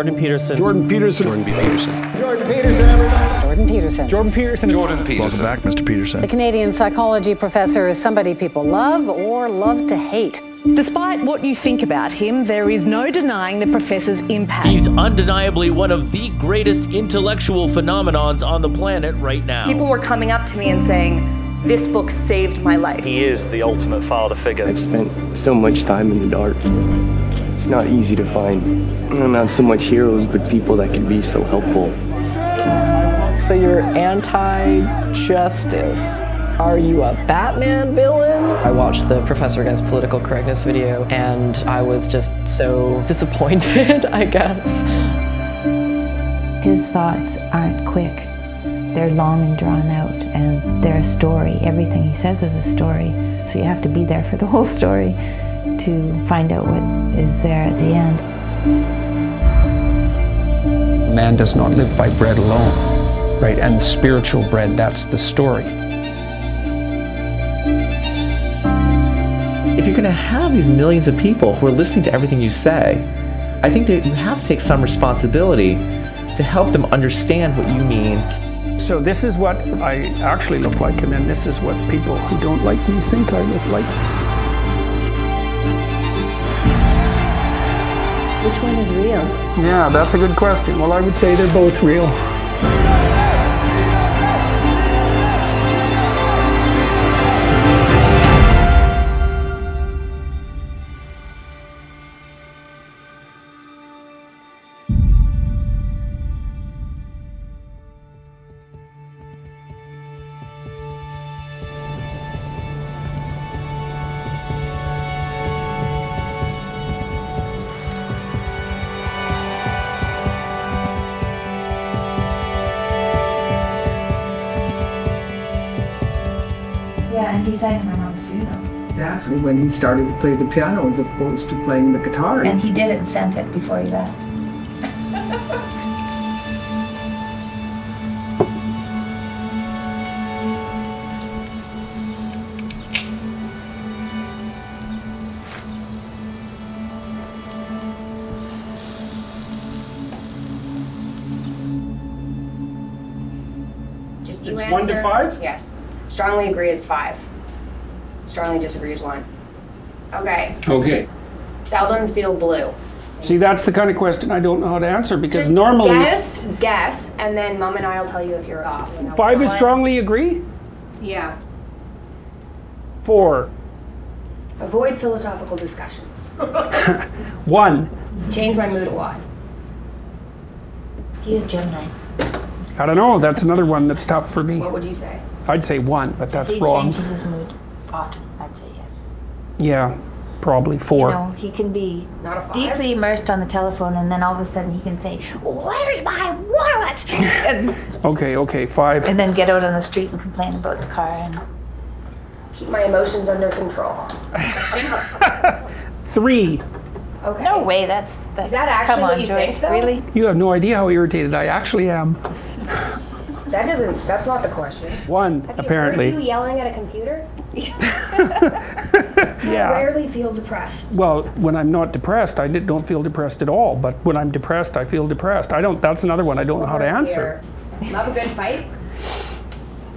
Jordan Peterson. Jordan Peterson. Jordan B. Peterson. Jordan Peterson, everybody. Jordan Peterson. Jordan Peterson. Jordan Peterson. Welcome back, Mr. Peterson. The Canadian psychology professor is somebody people love or love to hate. Despite what you think about him, there is no denying the professor's impact. He's undeniably one of the greatest intellectual phenomenons on the planet right now. People were coming up to me and saying, this book saved my life. He is the ultimate father figure. I've spent so much time in the dark. It's not easy to find, not so much heroes, but people that can be so helpful. So you're anti-justice. Are you a Batman villain? I watched the Professor Against Political Correctness video and I was just so disappointed, I guess. His thoughts aren't quick. They're long and drawn out, and they're a story. Everything he says is a story. So you have to be there for the whole story to find out what is there at the end. Man does not live by bread alone, right? And spiritual bread, that's the story. If you're going to have these millions of people who are listening to everything you say, I think that you have to take some responsibility to help them understand what you mean. So this is what I actually look like, and then this is what people who don't like me think I look like. Which one is real? Yeah, that's a good question. Well, I would say they're both real. Yeah, and he sang at my mom's funeral. That's when he started to play the piano as opposed to playing the guitar. And he did it and sent it before he left. Just you It's answer. 1 to 5? Yes. Strongly agree is 5. Strongly disagree is 1. Okay. Okay. Seldom feel blue. See, that's the kind of question I don't know how to answer, because Just normally... guess, and then Mom and I will tell you if you're off. 5 is strongly agree? Yeah. 4. Avoid philosophical discussions. 1. Change my mood a lot. He is Gemini. I don't know, that's another one that's tough for me. What would you say? I'd say 1, but that's He wrong. changes his mood often. I'd say yes. Yeah, probably 4. You know, he can be Not a 5? deeply immersed on the telephone, and then all of a sudden he can say, "Where's my wallet?" and, Okay, 5. and then get out on the street and complain about the car. And Keep my emotions under control. 3. Okay. no way, that's Is that actually come what on, you Joy. think, though? Really? You have no idea how irritated I actually am. That's not the question. 1, Have apparently. you heard you yelling at a computer? Yeah. I rarely feel depressed. Well, when I'm not depressed, I don't feel depressed at all. But when I'm depressed, I feel depressed. That's another one I don't know how to answer. Love a good fight?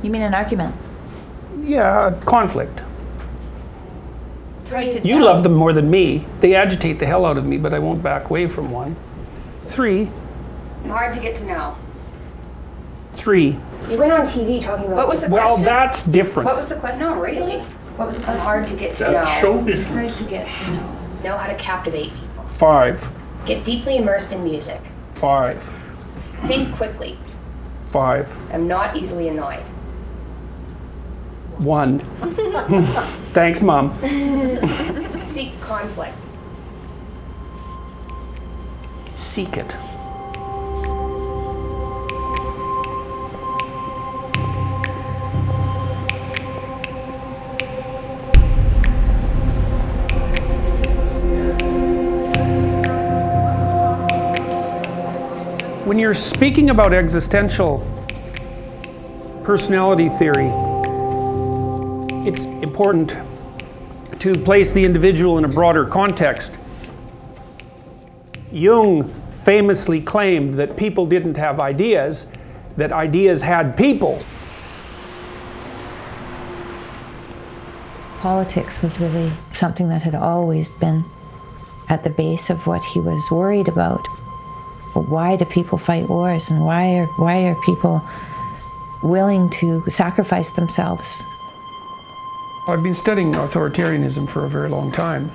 You mean an argument? Yeah, conflict. 3 You love them more than me. They agitate the hell out of me, but I won't back away from 1. 3. Hard to get to know. 3. You went on TV talking about. What was the Well, question? that's different. What was the question? No, really. What was the question? Hard to get to know. Hard to get to know. Know how to captivate people. 5. Get deeply immersed in music. 5. Think quickly. 5. I'm not easily annoyed. 1. Thanks, Mom. Seek conflict. Seek it. When you're speaking about existential personality theory, it's important to place the individual in a broader context. Jung famously claimed that people didn't have ideas, that ideas had people. Politics was really something that had always been at the base of what he was worried about. Why do people fight wars, and why are people willing to sacrifice themselves? I've been studying authoritarianism for a very long time.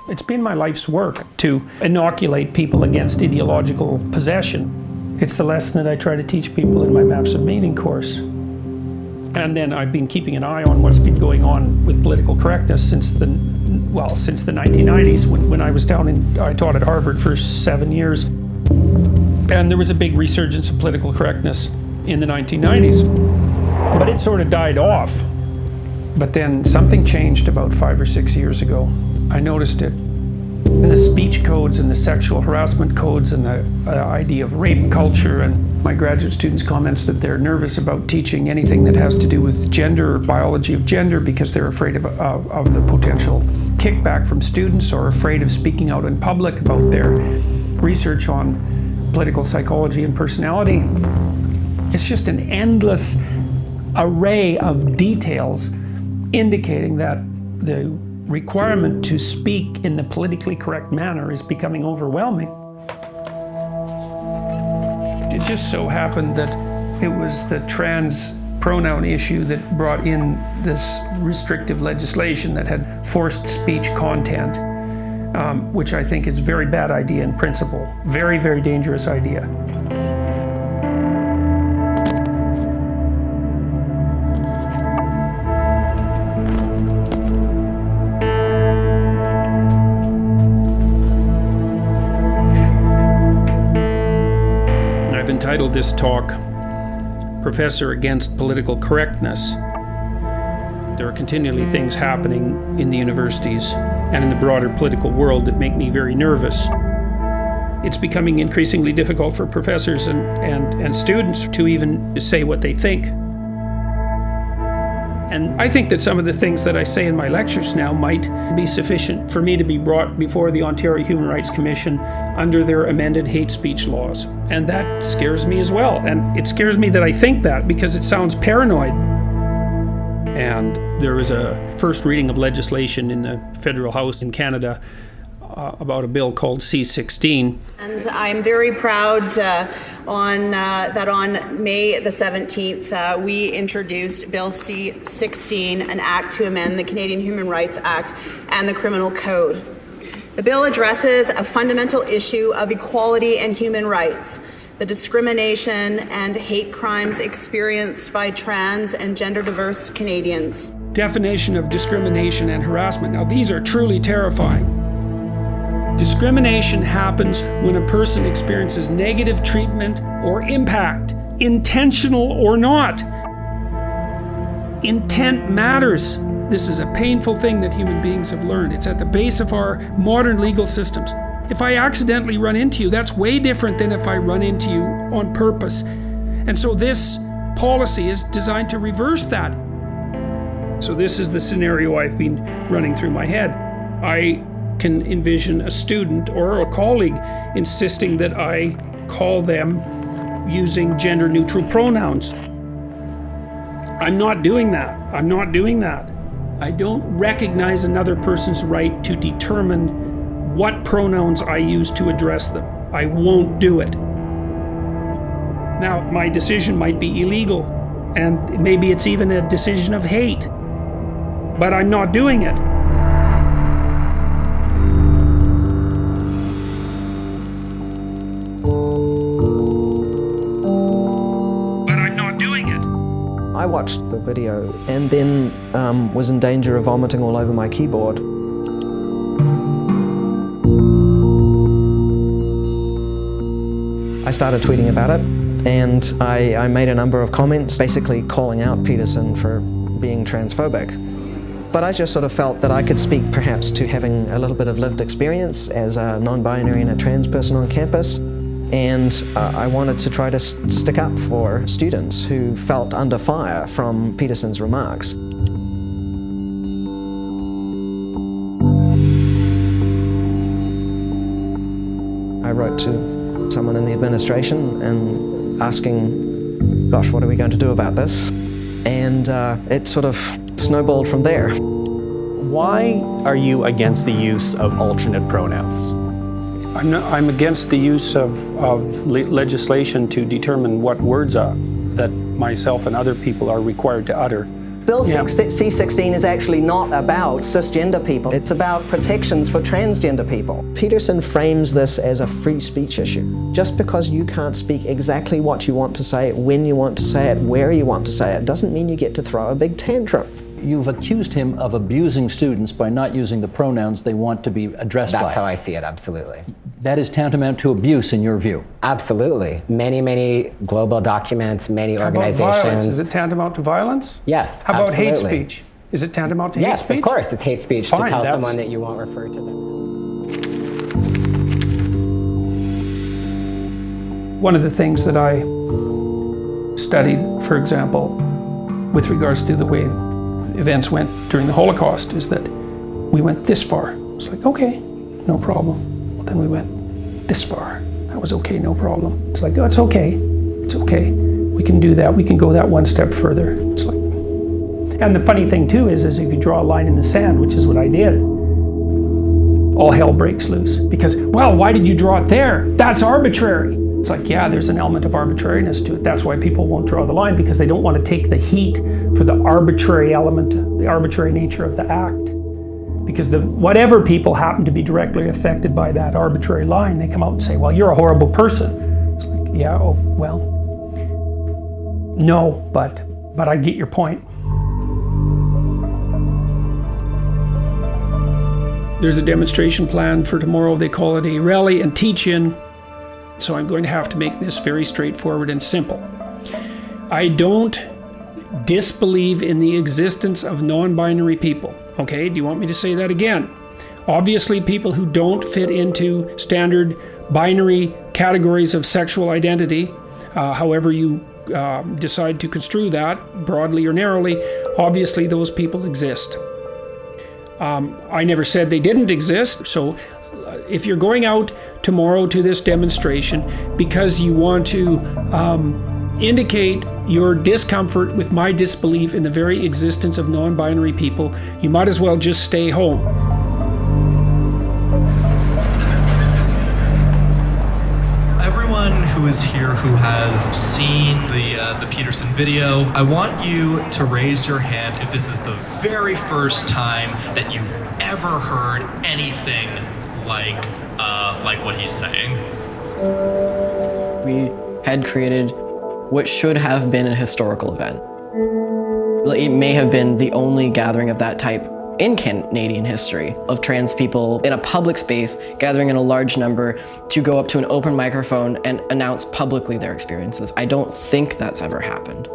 It's been my life's work to inoculate people against ideological possession. It's the lesson that I try to teach people in my Maps of Meaning course. And then I've been keeping an eye on what's been going on with political correctness since the 1990s, when I was I taught at Harvard for 7 years. And there was a big resurgence of political correctness in the 1990s. But it sort of died off. But then something changed about 5 or 6 years ago. I noticed it in the speech codes and the sexual harassment codes and the idea of rape culture, and my graduate students' comments that they're nervous about teaching anything that has to do with gender or biology of gender because they're afraid of the potential kickback from students, or afraid of speaking out in public about their research on political psychology and personality. It's just an endless array of details indicating that the requirement to speak in the politically correct manner is becoming overwhelming. It just so happened that it was the trans pronoun issue that brought in this restrictive legislation that had forced speech content, which I think is a very bad idea in principle. Very, very dangerous idea. I've entitled this talk, Professor Against Political Correctness. There are continually things happening in the universities and in the broader political world that make me very nervous. It's becoming increasingly difficult for professors and students to even say what they think. And I think that some of the things that I say in my lectures now might be sufficient for me to be brought before the Ontario Human Rights Commission under their amended hate speech laws. And that scares me as well. And it scares me that I think that because it sounds paranoid. And there was a first reading of legislation in the Federal House in Canada about a bill called C-16. And I'm very proud that on May the 17th, we introduced Bill C-16, an act to amend the Canadian Human Rights Act and the Criminal Code. The bill addresses a fundamental issue of equality and human rights, the discrimination and hate crimes experienced by trans and gender diverse Canadians. Definition of discrimination and harassment. Now, these are truly terrifying. Discrimination happens when a person experiences negative treatment or impact, intentional or not. Intent matters. This is a painful thing that human beings have learned. It's at the base of our modern legal systems. If I accidentally run into you, that's way different than if I run into you on purpose. And so this policy is designed to reverse that. So this is the scenario I've been running through my head. I can envision a student or a colleague insisting that I call them using gender-neutral pronouns. I'm not doing that. I'm not doing that. I don't recognize another person's right to determine what pronouns I use to address them. I won't do it. Now, my decision might be illegal, and maybe it's even a decision of hate, but I'm not doing it. I watched the video and then was in danger of vomiting all over my keyboard. I started tweeting about it, and I made a number of comments basically calling out Peterson for being transphobic. But I just sort of felt that I could speak perhaps to having a little bit of lived experience as a non-binary and a trans person on campus. And I wanted to try to stick up for students who felt under fire from Peterson's remarks. I wrote to someone in the administration and asking, gosh, what are we going to do about this? And it sort of snowballed from there. Why are you against the use of alternate pronouns? I'm against the use of legislation to determine what words that myself and other people are required to utter. Bill C-16 is actually not about cisgender people. It's about protections for transgender people. Peterson frames this as a free speech issue. Just because you can't speak exactly what you want to say, when you want to say it, where you want to say it, doesn't mean you get to throw a big tantrum. You've accused him of abusing students by not using the pronouns they want to be addressed by. That's how I see it, absolutely. That is tantamount to abuse in your view? Absolutely. Many global documents, many organizations. How about violence? Is it tantamount to violence? Yes, How about absolutely. hate speech? Is it tantamount to hate speech? Yes, of course, it's hate speech Fine, to tell someone that you won't refer to them. One of the things that I studied, for example, with regards to the way events went during the Holocaust, is that we went this far. It's like, okay, no problem. Well, then we went this far. That was okay, no problem. It's like, oh, it's okay. It's okay. We can do that. We can go that one step further. It's like, and the funny thing too is if you draw a line in the sand, which is what I did, all hell breaks loose. Because, well, why did you draw it there? That's arbitrary. It's like, yeah, there's an element of arbitrariness to it. That's why people won't draw the line, because they don't want to take the heat for the arbitrary element, the arbitrary nature of the act. Because whatever people happen to be directly affected by that arbitrary line, they come out and say, well, you're a horrible person. It's like, yeah, oh, well, no, but I get your point. There's a demonstration plan for tomorrow. They call it a rally and teach-in. So I'm going to have to make this very straightforward and simple. I don't disbelieve in the existence of non-binary people. Okay, do you want me to say that again? Obviously, people who don't fit into standard binary categories of sexual identity, however you decide to construe that, broadly or narrowly, obviously those people exist. I never said they didn't exist, so if you're going out tomorrow to this demonstration because you want to indicate your discomfort with my disbelief in the very existence of non-binary people, you might as well just stay home. Everyone who is here who has seen the Peterson video, I want you to raise your hand if this is the very first time that you've ever heard anything like what he's saying. We had created what should have been a historical event. It may have been the only gathering of that type in Canadian history, of trans people in a public space gathering in a large number to go up to an open microphone and announce publicly their experiences. I don't think that's ever happened.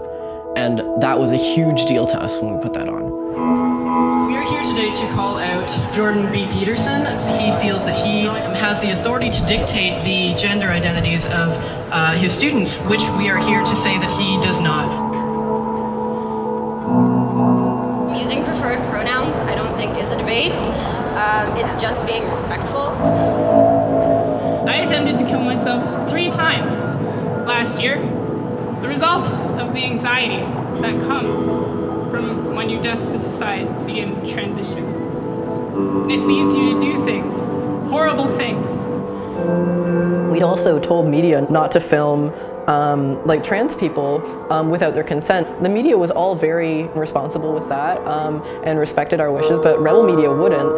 And that was a huge deal to us when we put that on. We are here today to call out Jordan B. Peterson. He feels that he has the authority to dictate the gender identities of his students, which we are here to say that he does not. Using preferred pronouns, I don't think is a debate. It's just being respectful. I attempted to kill myself 3 times last year. The result of the anxiety that comes from when you just decide to begin transition. It leads you to do things, horrible things. We'd also told media not to film trans people without their consent. The media was all very responsible with that and respected our wishes, but Rebel Media wouldn't,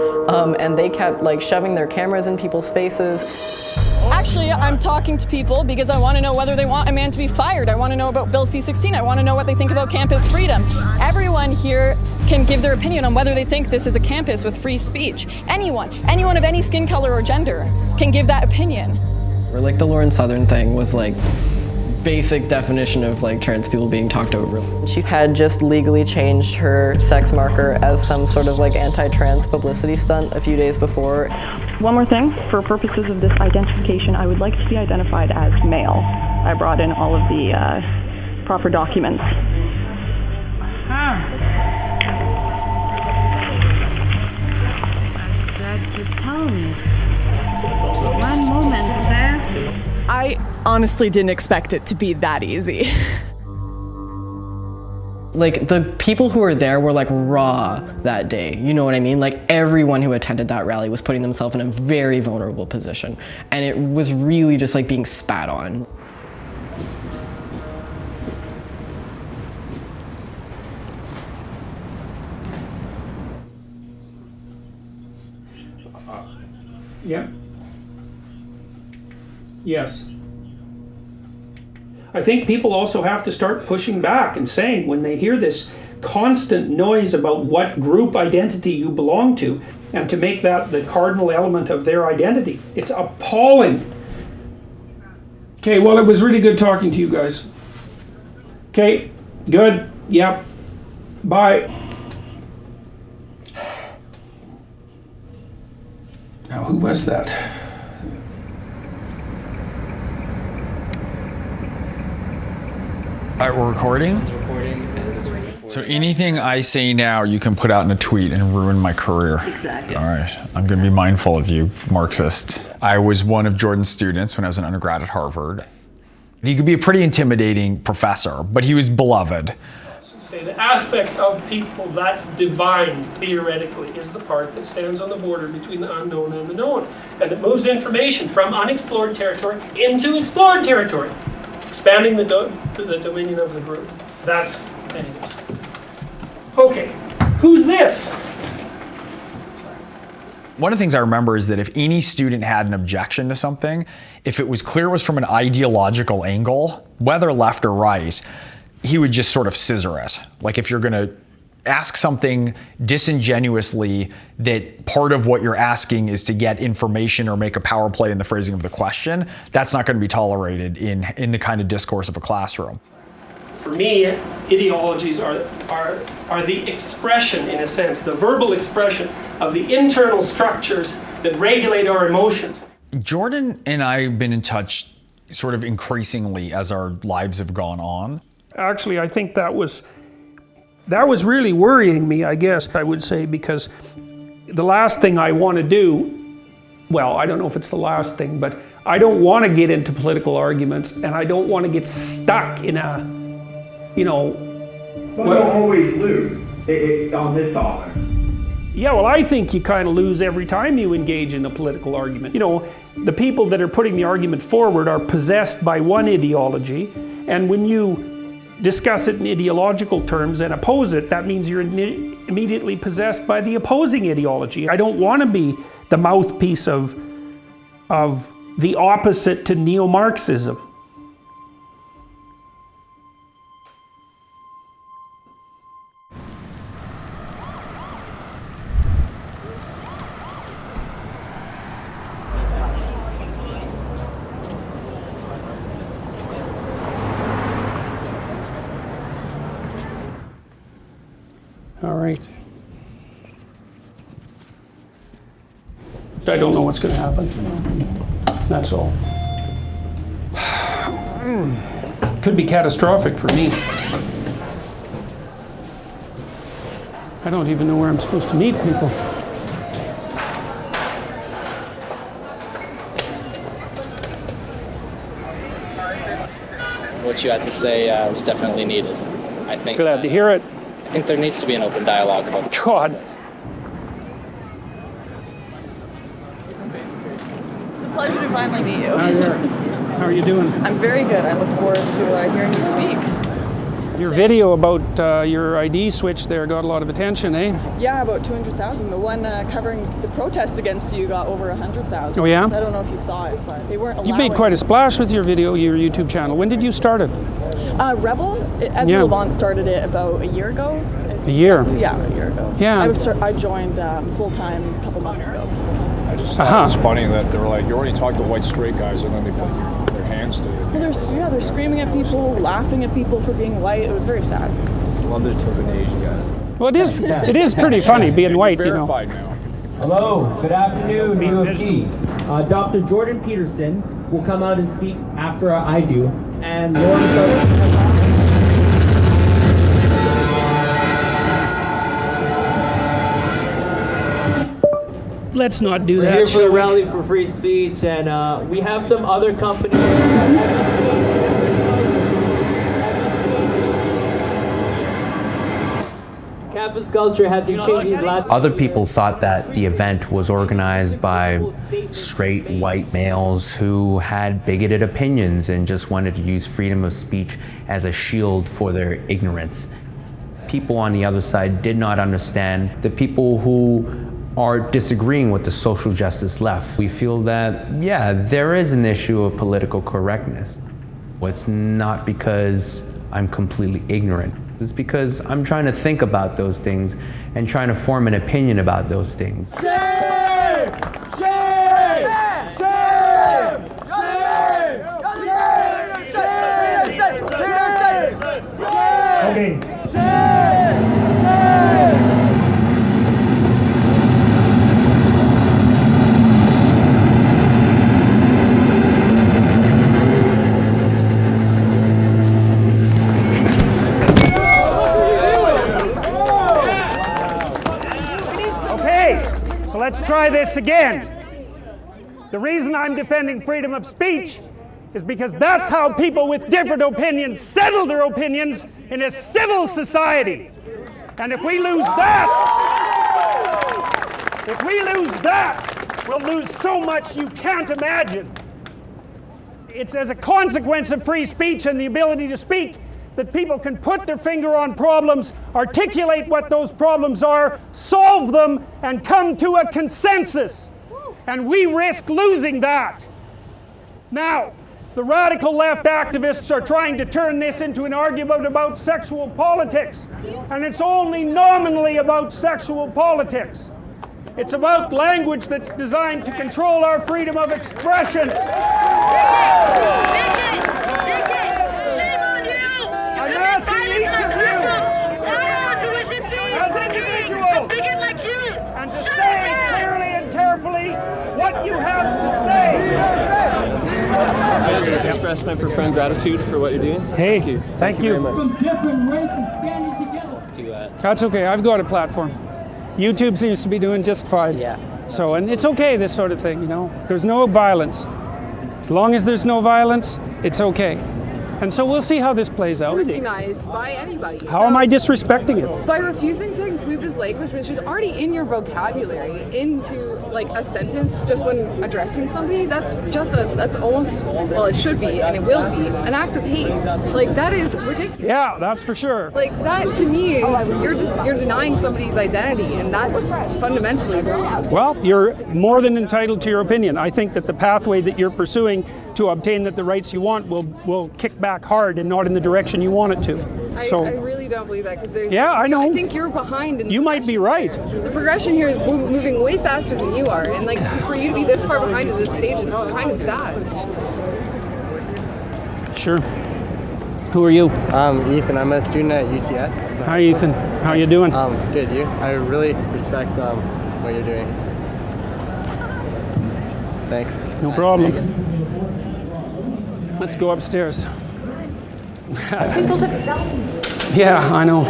and they kept shoving their cameras in people's faces. Actually, I'm talking to people because I want to know whether they want a man to be fired. I want to know about Bill C-16. I want to know what they think about campus freedom. Everyone here can give their opinion on whether they think this is a campus with free speech. Anyone of any skin color or gender can give that opinion. Or the Lauren Southern thing was basic definition of trans people being talked over. She had just legally changed her sex marker as some sort of anti-trans publicity stunt a few days before. One more thing, for purposes of this identification, I would like to be identified as male. I brought in all of the proper documents. That's what you told me. One moment there. honestly didn't expect it to be that easy. Like, the people who were there were like raw that day, you know what I mean? Like, everyone who attended that rally was putting themselves in a very vulnerable position, and it was really just like being spat on. Yeah. Yes. I think people also have to start pushing back and saying, when they hear this constant noise about what group identity you belong to, and to make that the cardinal element of their identity. It's appalling. Okay, well, it was really good talking to you guys. Okay, good. Yep. Bye. Now, who was that? All right, we're recording? So anything I say now, you can put out in a tweet and ruin my career. Exactly. All right, I'm gonna be mindful of you, Marxists. I was one of Jordan's students when I was an undergrad at Harvard. He could be a pretty intimidating professor, but he was beloved. Say the aspect of people that's divine, theoretically, is the part that stands on the border between the unknown and the known, and it moves information from unexplored territory into explored territory, expanding the dominion of the group. That's anyways. Okay, who's this? One of the things I remember is that if any student had an objection to something, if it was clear it was from an ideological angle, whether left or right, he would just sort of scissor it. Like, if you're gonna ask something disingenuously that part of what you're asking is to get information or make a power play in the phrasing of the question, that's not gonna be tolerated in the kind of discourse of a classroom. For me, ideologies are the expression, in a sense, the verbal expression of the internal structures that regulate our emotions. Jordan and I have been in touch sort of increasingly as our lives have gone on. Actually, I think that was really worrying me, I guess I would say, because the last thing I want to do, well, I don't know if it's the last thing, but I don't want to get into political arguments, and I don't want to get stuck in a, you know... Well, you don't always lose. It's on this author. Yeah, well, I think you kind of lose every time you engage in a political argument. You know, the people that are putting the argument forward are possessed by one ideology, and when you discuss it in ideological terms and oppose it, that means you're immediately possessed by the opposing ideology. I don't want to be the mouthpiece of the opposite to neo-Marxism. All right. I don't know what's going to happen. That's all. Could be catastrophic for me. I don't even know where I'm supposed to meet people. What you had to say was definitely needed. I think. Glad to hear it. I think there needs to be an open dialogue about God. It's a pleasure to finally meet you. How are you doing? I'm very good. I look forward to hearing you speak. Your video about your ID switch there got a lot of attention, eh? Yeah, about 200,000. The one covering the protest against you got over 100,000. Oh yeah? I don't know if you saw it, but they weren't allowing... You've made quite a splash with your video, your YouTube channel. When did you start it? Rebel, Ezra Levant started it about a year ago. A year? Yeah, a year ago. Yeah. I joined full-time a couple months ago. I just thought it was funny that they were like, you already talked to white straight guys, and then they put their hands to it. Well, they're screaming at people, laughing at people for being white. It was very sad. I love that it took an Asian guys. Well, it is pretty funny being white, you know. Now. Hello, good afternoon, U of T. Dr. Jordan Peterson will come out and speak after I do, and Let's not do We're that. here for the shall we? Rally for Free Speech, and we have some other companies. Campus culture has been changing the last. Other people thought that the event was organized by straight white males who had bigoted opinions and just wanted to use freedom of speech as a shield for their ignorance. People on the other side did not understand the people who are disagreeing with the social justice left. We feel that, yeah, there is an issue of political correctness. It's not because I'm completely ignorant. It's because I'm trying to think about those things and trying to form an opinion about those things. Shame! Shame! Shame! Shame! So let's try this again. The reason I'm defending freedom of speech is because that's how people with different opinions settle their opinions in a civil society. And if we lose that, we'll lose so much you can't imagine. It's as a consequence of free speech and the ability to speak that people can put their finger on problems, articulate what those problems are, solve them, and come to a consensus. And we risk losing that. Now, the radical left activists are trying to turn this into an argument about sexual politics. And it's only nominally about sexual politics. It's about language that's designed to control our freedom of expression. I'm asking each of you, as individuals, and to say clearly and carefully what you have to say. I just express my profound gratitude for what you're doing. Hey, thank you. From different races standing together. That's okay, I've got a platform. YouTube seems to be doing just fine. Yeah. So, and it's okay, this sort of thing, you know. There's no violence. As long as there's no violence, it's okay. And so we'll see how this plays out. Recognized by anybody. How am I disrespecting it? By refusing to include this language, which is already in your vocabulary, into like a sentence just when addressing somebody. That's almost, well, it should be and it will be an act of hate. Like that is ridiculous. Yeah, that's for sure. Like that to me is you're denying somebody's identity, and that's fundamentally wrong. Well, you're more than entitled to your opinion. I think that the pathway that you're pursuing to obtain the rights you want will kick back hard and not in the direction you want it to. So I really don't believe that, because yeah, I know. I think you're behind. You might be right. The progression here is moving way faster than you are, and like for you to be this far behind at this stage is kind of sad. Sure. Who are you? Ethan. I'm a student at UTS. Hi, Ethan. How you doing? Good. You? I really respect what you're doing. Thanks. No problem. Let's go upstairs. People took selfies. Yeah, I know.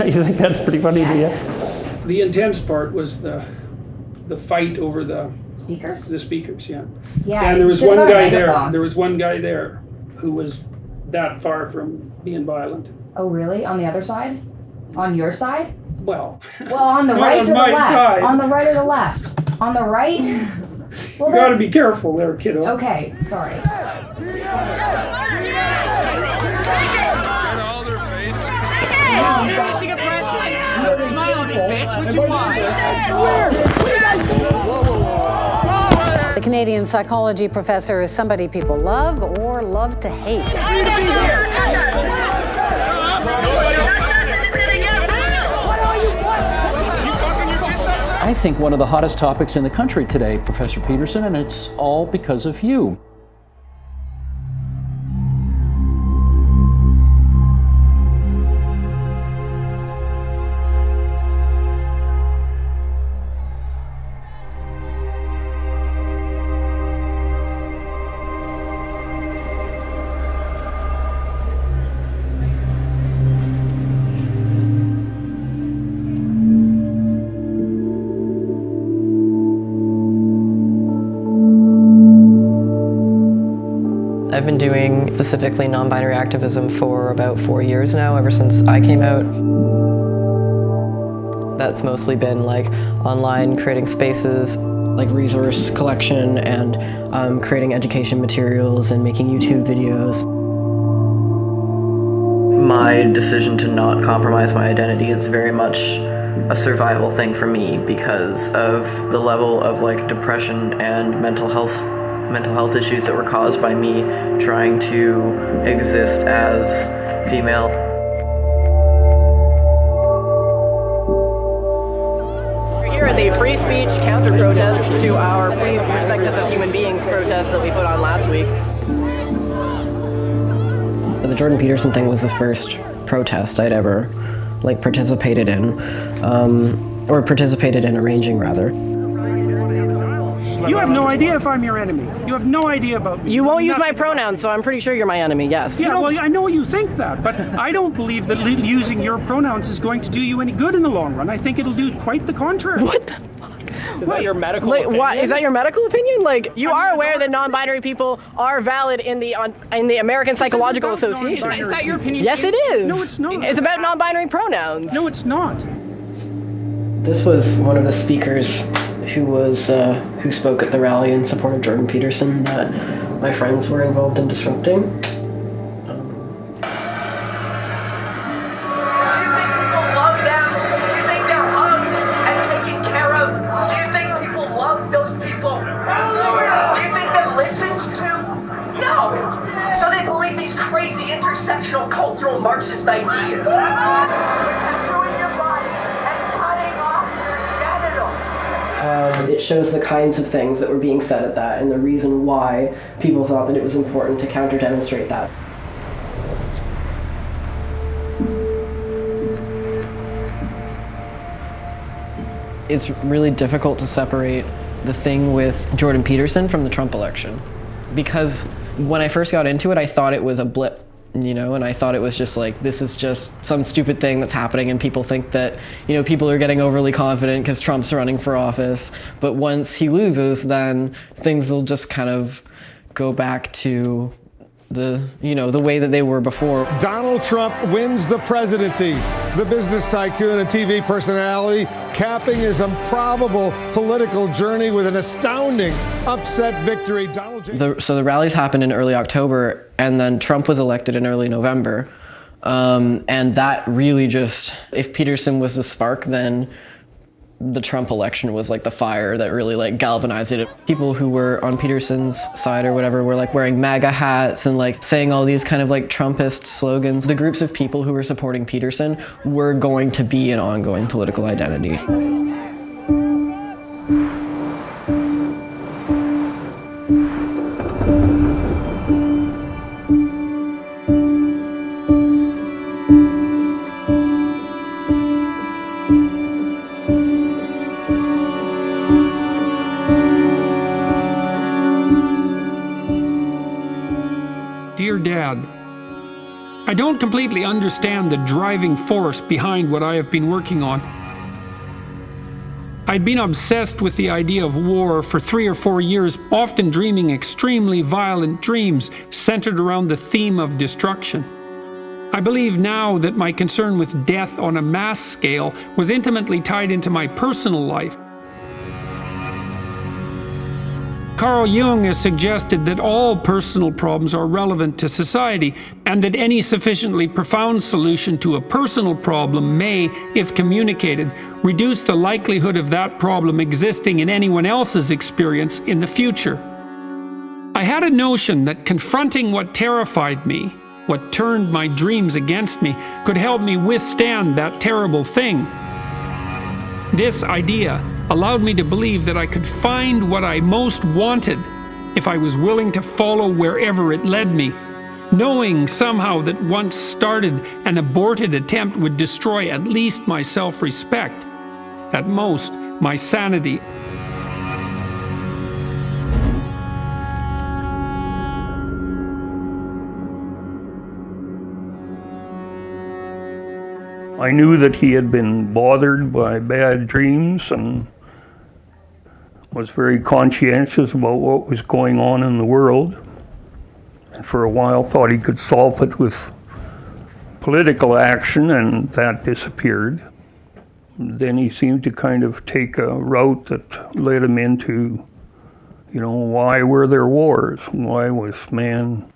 You think that's pretty funny, do you? The intense part was the fight over the speakers. The speakers, yeah. Yeah. And there was one guy there. There was one guy there who was that far from being violent. Oh, really? On the other side? On your side? Well. Well, on the right or the left? Side. On the right or the left? On the right? Well, you gotta be careful there, kiddo. Okay, sorry. The Canadian psychology professor is somebody people love or love to hate. I think one of the hottest topics in the country today, Professor Peterson, and it's all because of you. I've been doing specifically non-binary activism for about 4 years now, ever since I came out. That's mostly been like online, creating spaces, like resource collection, and creating education materials and making YouTube videos. My decision to not compromise my identity is very much a survival thing for me because of the level of like depression and mental health issues that were caused by me trying to exist as female. We're here at the free speech counter-protest to our please respect us as human beings protest that we put on last week. The Jordan Peterson thing was the first protest I'd ever like participated in, or participated in arranging rather. You have no idea if I'm your enemy. You have no idea about me. You won't use my pronouns, so I'm pretty sure you're my enemy, yes. Yeah, well, I know you think that, but I don't believe that using your pronouns is going to do you any good in the long run. I think it'll do quite the contrary. What the fuck? Is that your medical opinion? What? Is that your medical opinion? Like, you are aware that non-binary people are valid in the American Psychological Association. Is that your opinion? Yes, it is. No, it's not. It's about non-binary pronouns. No, it's not. This was one of the speakers who spoke at the rally in support of Jordan Peterson that my friends were involved in disrupting. Do you think people love them? Do you think they're hugged and taken care of? Do you think people love those people? Do you think they're listened to? No! So they believe these crazy intersectional cultural Marxist ideas. With tattooing your body and cutting off your genitals. It shows the kinds of things that were being said at that and the reason why people thought that it was important to counter-demonstrate that. It's really difficult to separate the thing with Jordan Peterson from the Trump election. Because when I first got into it, I thought it was a blip. You know, and I thought it was just like, this is just some stupid thing that's happening and people think that, you know, people are getting overly confident because Trump's running for office. But once he loses, then things will just kind of go back to the way that they were before. Donald Trump wins the presidency. The business tycoon and TV personality capping his improbable political journey with an astounding upset victory. So the rallies happened in early October, and then Trump was elected in early November. And that really just, if Peterson was the spark, then the Trump election was like the fire that really like galvanized it. People who were on Peterson's side or whatever were like wearing MAGA hats and like saying all these kind of like Trumpist slogans. The groups of people who were supporting Peterson were going to be an ongoing political identity. Dear Dad, I don't completely understand the driving force behind what I have been working on. I'd been obsessed with the idea of war for 3 or 4 years, often dreaming extremely violent dreams centered around the theme of destruction. I believe now that my concern with death on a mass scale was intimately tied into my personal life. Carl Jung has suggested that all personal problems are relevant to society, and that any sufficiently profound solution to a personal problem may, if communicated, reduce the likelihood of that problem existing in anyone else's experience in the future. I had a notion that confronting what terrified me, what turned my dreams against me, could help me withstand that terrible thing. This idea allowed me to believe that I could find what I most wanted if I was willing to follow wherever it led me, knowing somehow that once started, an aborted attempt would destroy at least my self-respect, at most my sanity. I knew that he had been bothered by bad dreams and was very conscientious about what was going on in the world. And for a while thought he could solve it with political action, and that disappeared. Then he seemed to kind of take a route that led him into, why were there wars? Why was man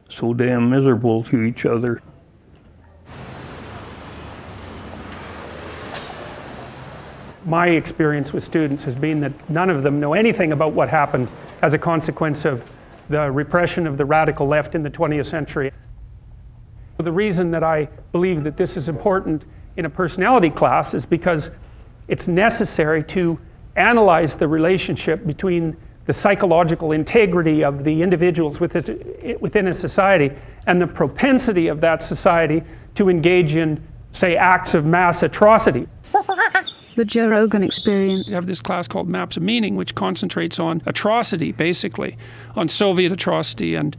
so damn miserable to each other? My experience with students has been that none of them know anything about what happened as a consequence of the repression of the radical left in the 20th century. The reason that I believe that this is important in a personality class is because it's necessary to analyze the relationship between the psychological integrity of the individuals within a society and the propensity of that society to engage in, say, acts of mass atrocity. The Joe Rogan Experience. We have this class called Maps of Meaning, which concentrates on atrocity, basically, on Soviet atrocity and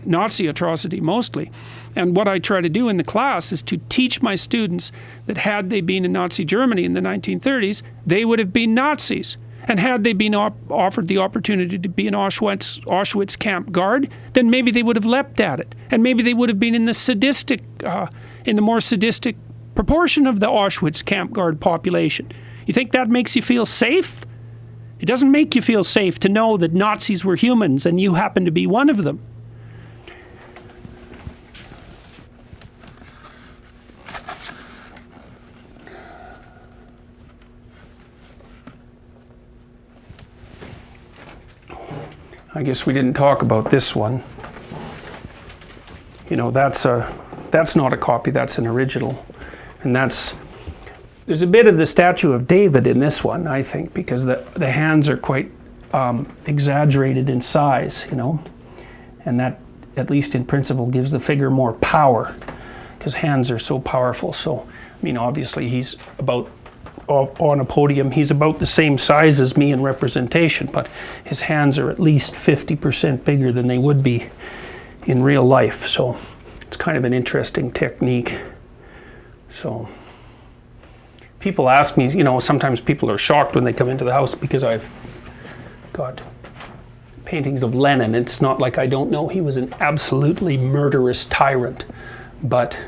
Nazi atrocity mostly. And what I try to do in the class is to teach my students that had they been in Nazi Germany in the 1930s, they would have been Nazis. And had they been offered the opportunity to be an Auschwitz camp guard, then maybe they would have leapt at it. And maybe they would have been in the more sadistic proportion of the Auschwitz camp guard population. You think that makes you feel safe? It doesn't make you feel safe to know that Nazis were humans and you happen to be one of them. I guess we didn't talk about this one. That's not a copy, that's an original. And there's a bit of the statue of David in this one, I think, because the hands are quite exaggerated in size, and that, at least in principle, gives the figure more power, because hands are so powerful. So, obviously he's on a podium, he's about the same size as me in representation, but his hands are at least 50% bigger than they would be in real life. So it's kind of an interesting technique. So people ask me, sometimes people are shocked when they come into the house because I've got paintings of Lenin. It's not like I don't know he was an absolutely murderous tyrant, but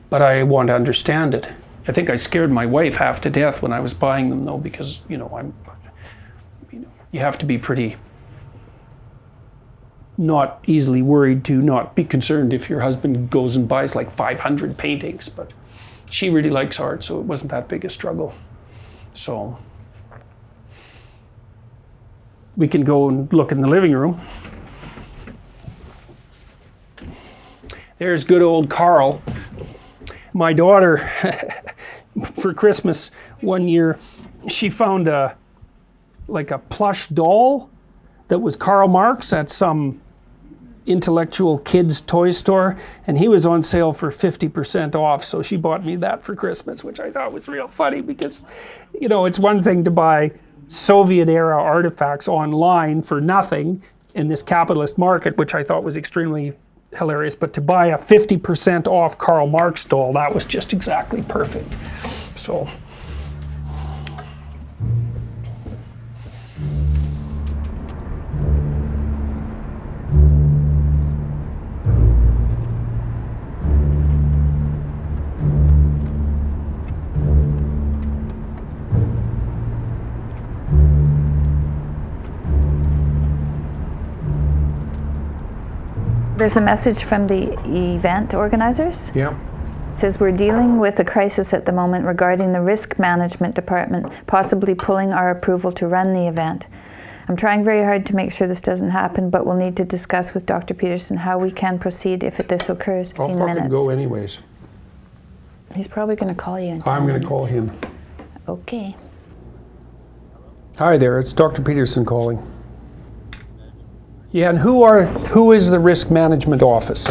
I want to understand it. I think I scared my wife half to death when I was buying them, though, because you have to be pretty not easily worried to not be concerned if your husband goes and buys like 500 paintings, but she really likes art, so it wasn't that big a struggle. So we can go and look in the living room. There's good old Carl. My daughter, for Christmas one year, she found a plush doll that was Karl Marx at some intellectual kids toy store, and he was on sale for 50% off, so she bought me that for Christmas, which I thought was real funny because, it's one thing to buy Soviet era artifacts online for nothing in this capitalist market, which I thought was extremely hilarious, but to buy a 50% off Karl Marx doll, that was just exactly perfect. So There's a message from the event organizers. Yeah. It says, we're dealing with a crisis at the moment regarding the risk management department possibly pulling our approval to run the event. I'm trying very hard to make sure this doesn't happen, but we'll need to discuss with Dr. Peterson how we can proceed if this occurs. I'll fucking go anyways. He's probably going to call you in 10 I'm going to minutes. call him. Okay. Hi there, it's Dr. Peterson calling. Yeah, and who is the risk management office?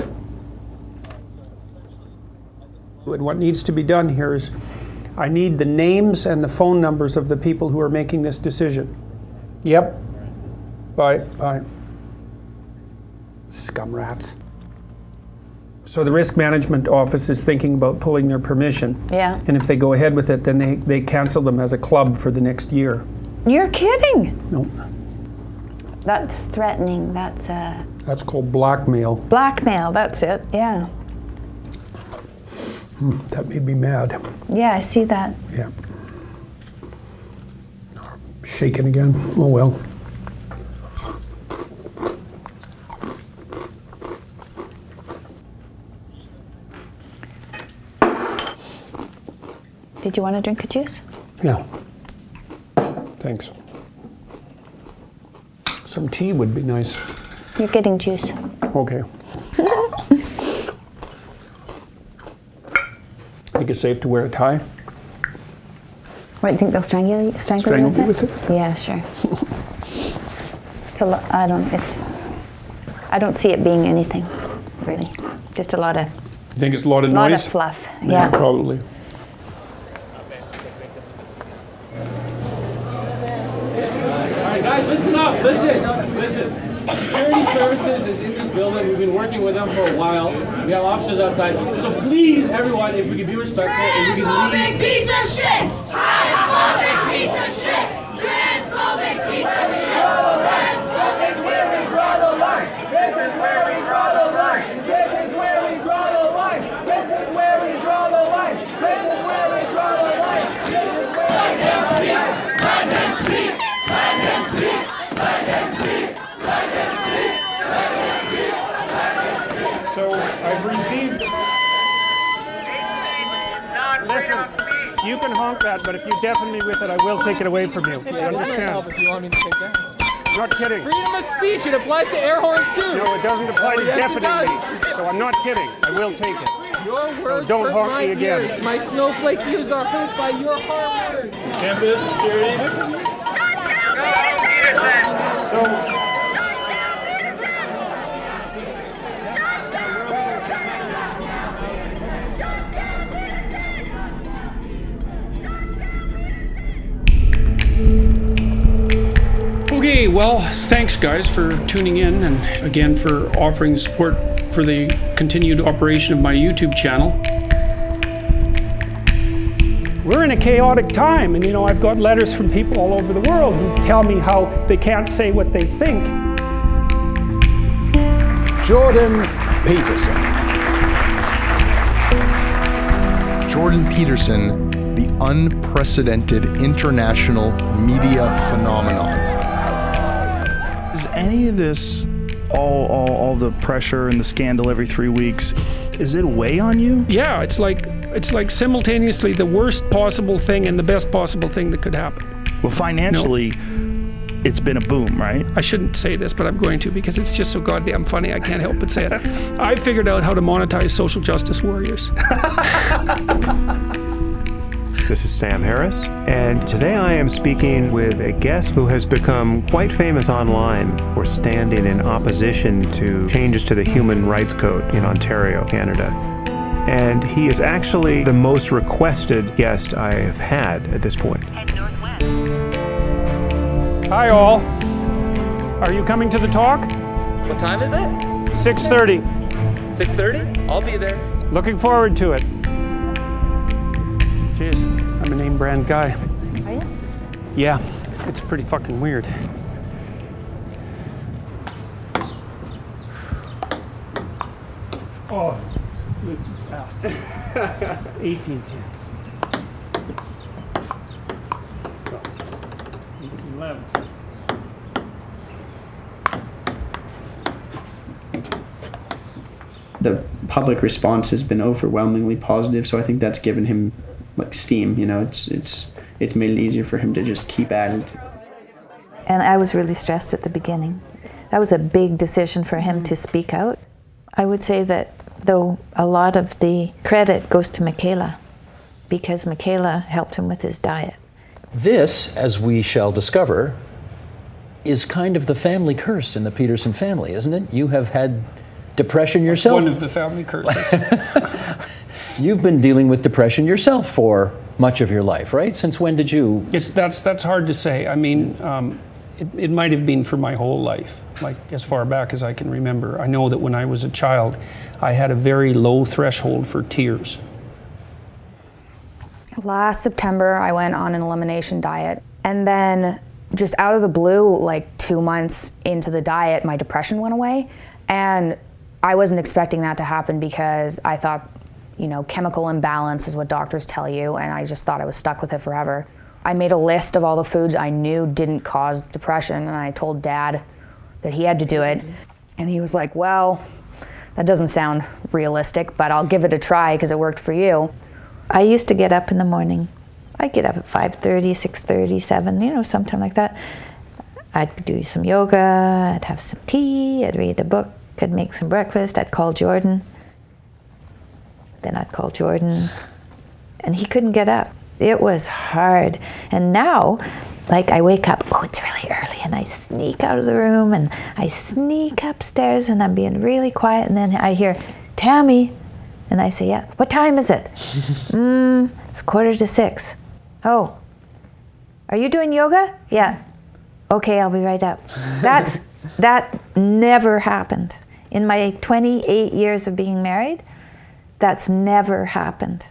And what needs to be done here is I need the names and the phone numbers of the people who are making this decision. Yep. Bye. Scum rats. So the risk management office is thinking about pulling their permission. Yeah. And if they go ahead with it, then they cancel them as a club for the next year. You're kidding. No. That's threatening. That's That's called blackmail. blackmail. That's it. Yeah. That made me mad. Yeah, I see that. Yeah. Shaking again. Oh well. Did you want a drink of juice? Yeah. Thanks. Some tea would be nice. You're getting juice. Okay. Think it's safe to wear a tie? What, you think they'll strangle you with it? Yeah, sure. It's a lot. I don't see it being anything, really. Just a lot of. You think it's a lot of noise? Lot of fluff. Yeah. Probably. Alright guys, listen up, listen. Security services is in this building. We've been working with them for a while. We have officers outside. So please, everyone, if we can be respectful, if we can Transphobic piece of shit! Transphobic piece of shit! Transphobic piece of shit! Transphobic, where we draw the line! This is where we draw the line! This is where we draw the line! This is where we draw the line! This is where we draw the line! This is where we draw the line! Let them speak! Let them speak! Let them speak! Let them speak! Let them speak! Let them speak! So I've received. Listen, you can honk that, but if you deafen me with it, I will take it away from you. You understand? If you want me to take that. Not kidding. Freedom of speech, it applies to air horns too. No, it doesn't apply to Yes, it deafening does. me. So I'm not kidding. I will take it. Your words don't hurt honk my me again. ears. My snowflake ears are hurt by your hard words. Campus security. Okay, well, thanks guys for tuning in and again for offering support for the continued operation of my YouTube channel. We're in a chaotic time, and I've got letters from people all over the world who tell me how they can't say what they think. Jordan Peterson. Jordan Peterson, the unprecedented international media phenomenon. Is any of this, all the pressure and the scandal every 3 weeks, is it weigh on you? Yeah, it's like simultaneously the worst possible thing and the best possible thing that could happen. Well, financially, it's been a boom, right? I shouldn't say this, but I'm going to because it's just so goddamn funny. I can't help but say it. I figured out how to monetize social justice warriors. This is Sam Harris, and today I am speaking with a guest who has become quite famous online for standing in opposition to changes to the Human Rights Code in Ontario, Canada. And he is actually the most requested guest I have had at this point. Hi all. Are you coming to the talk? What time is it? 6:30. 6:30? I'll be there. Looking forward to it. Jeez, I'm a name brand guy. Are you? Yeah, it's pretty fucking weird. Oh, good bastard. 1810. 1811. The public response has been overwhelmingly positive, so I think that's given him like steam. It's made it easier for him to just keep at it. And I was really stressed at the beginning. That was a big decision for him to speak out. I would say that though a lot of the credit goes to Michaela, because Michaela helped him with his diet. This, as we shall discover, is kind of the family curse in the Peterson family, isn't it? You have had depression yourself. One of the family curses. You've been dealing with depression yourself for much of your life, right? Since when did you? That's hard to say. I mean, It might have been for my whole life, like as far back as I can remember. I know that when I was a child, I had a very low threshold for tears. Last September, I went on an elimination diet, and then just out of the blue, like 2 months into the diet, my depression went away, and I wasn't expecting that to happen because I thought, you know, chemical imbalance is what doctors tell you, and I just thought I was stuck with it forever. I made a list of all the foods I knew didn't cause depression, and I told Dad that he had to do it, and he was like, well, that doesn't sound realistic, but I'll give it a try because it worked for you. I used to get up in the morning. I'd get up at 5:30, 6:30, 7, you know, sometime like that. I'd do some yoga, I'd have some tea, I'd read a book, I'd make some breakfast, I'd call Jordan. Then I'd call Jordan, and he couldn't get up. It was hard. And now, like, I wake up, oh, it's really early, and I sneak out of the room, and I sneak upstairs, and I'm being really quiet, and then I hear, Tammy, and I say, yeah, what time is it? It's 5:45. Oh, are you doing yoga? Yeah. Okay, I'll be right up. That never happened. In my 28 years of being married, that's never happened.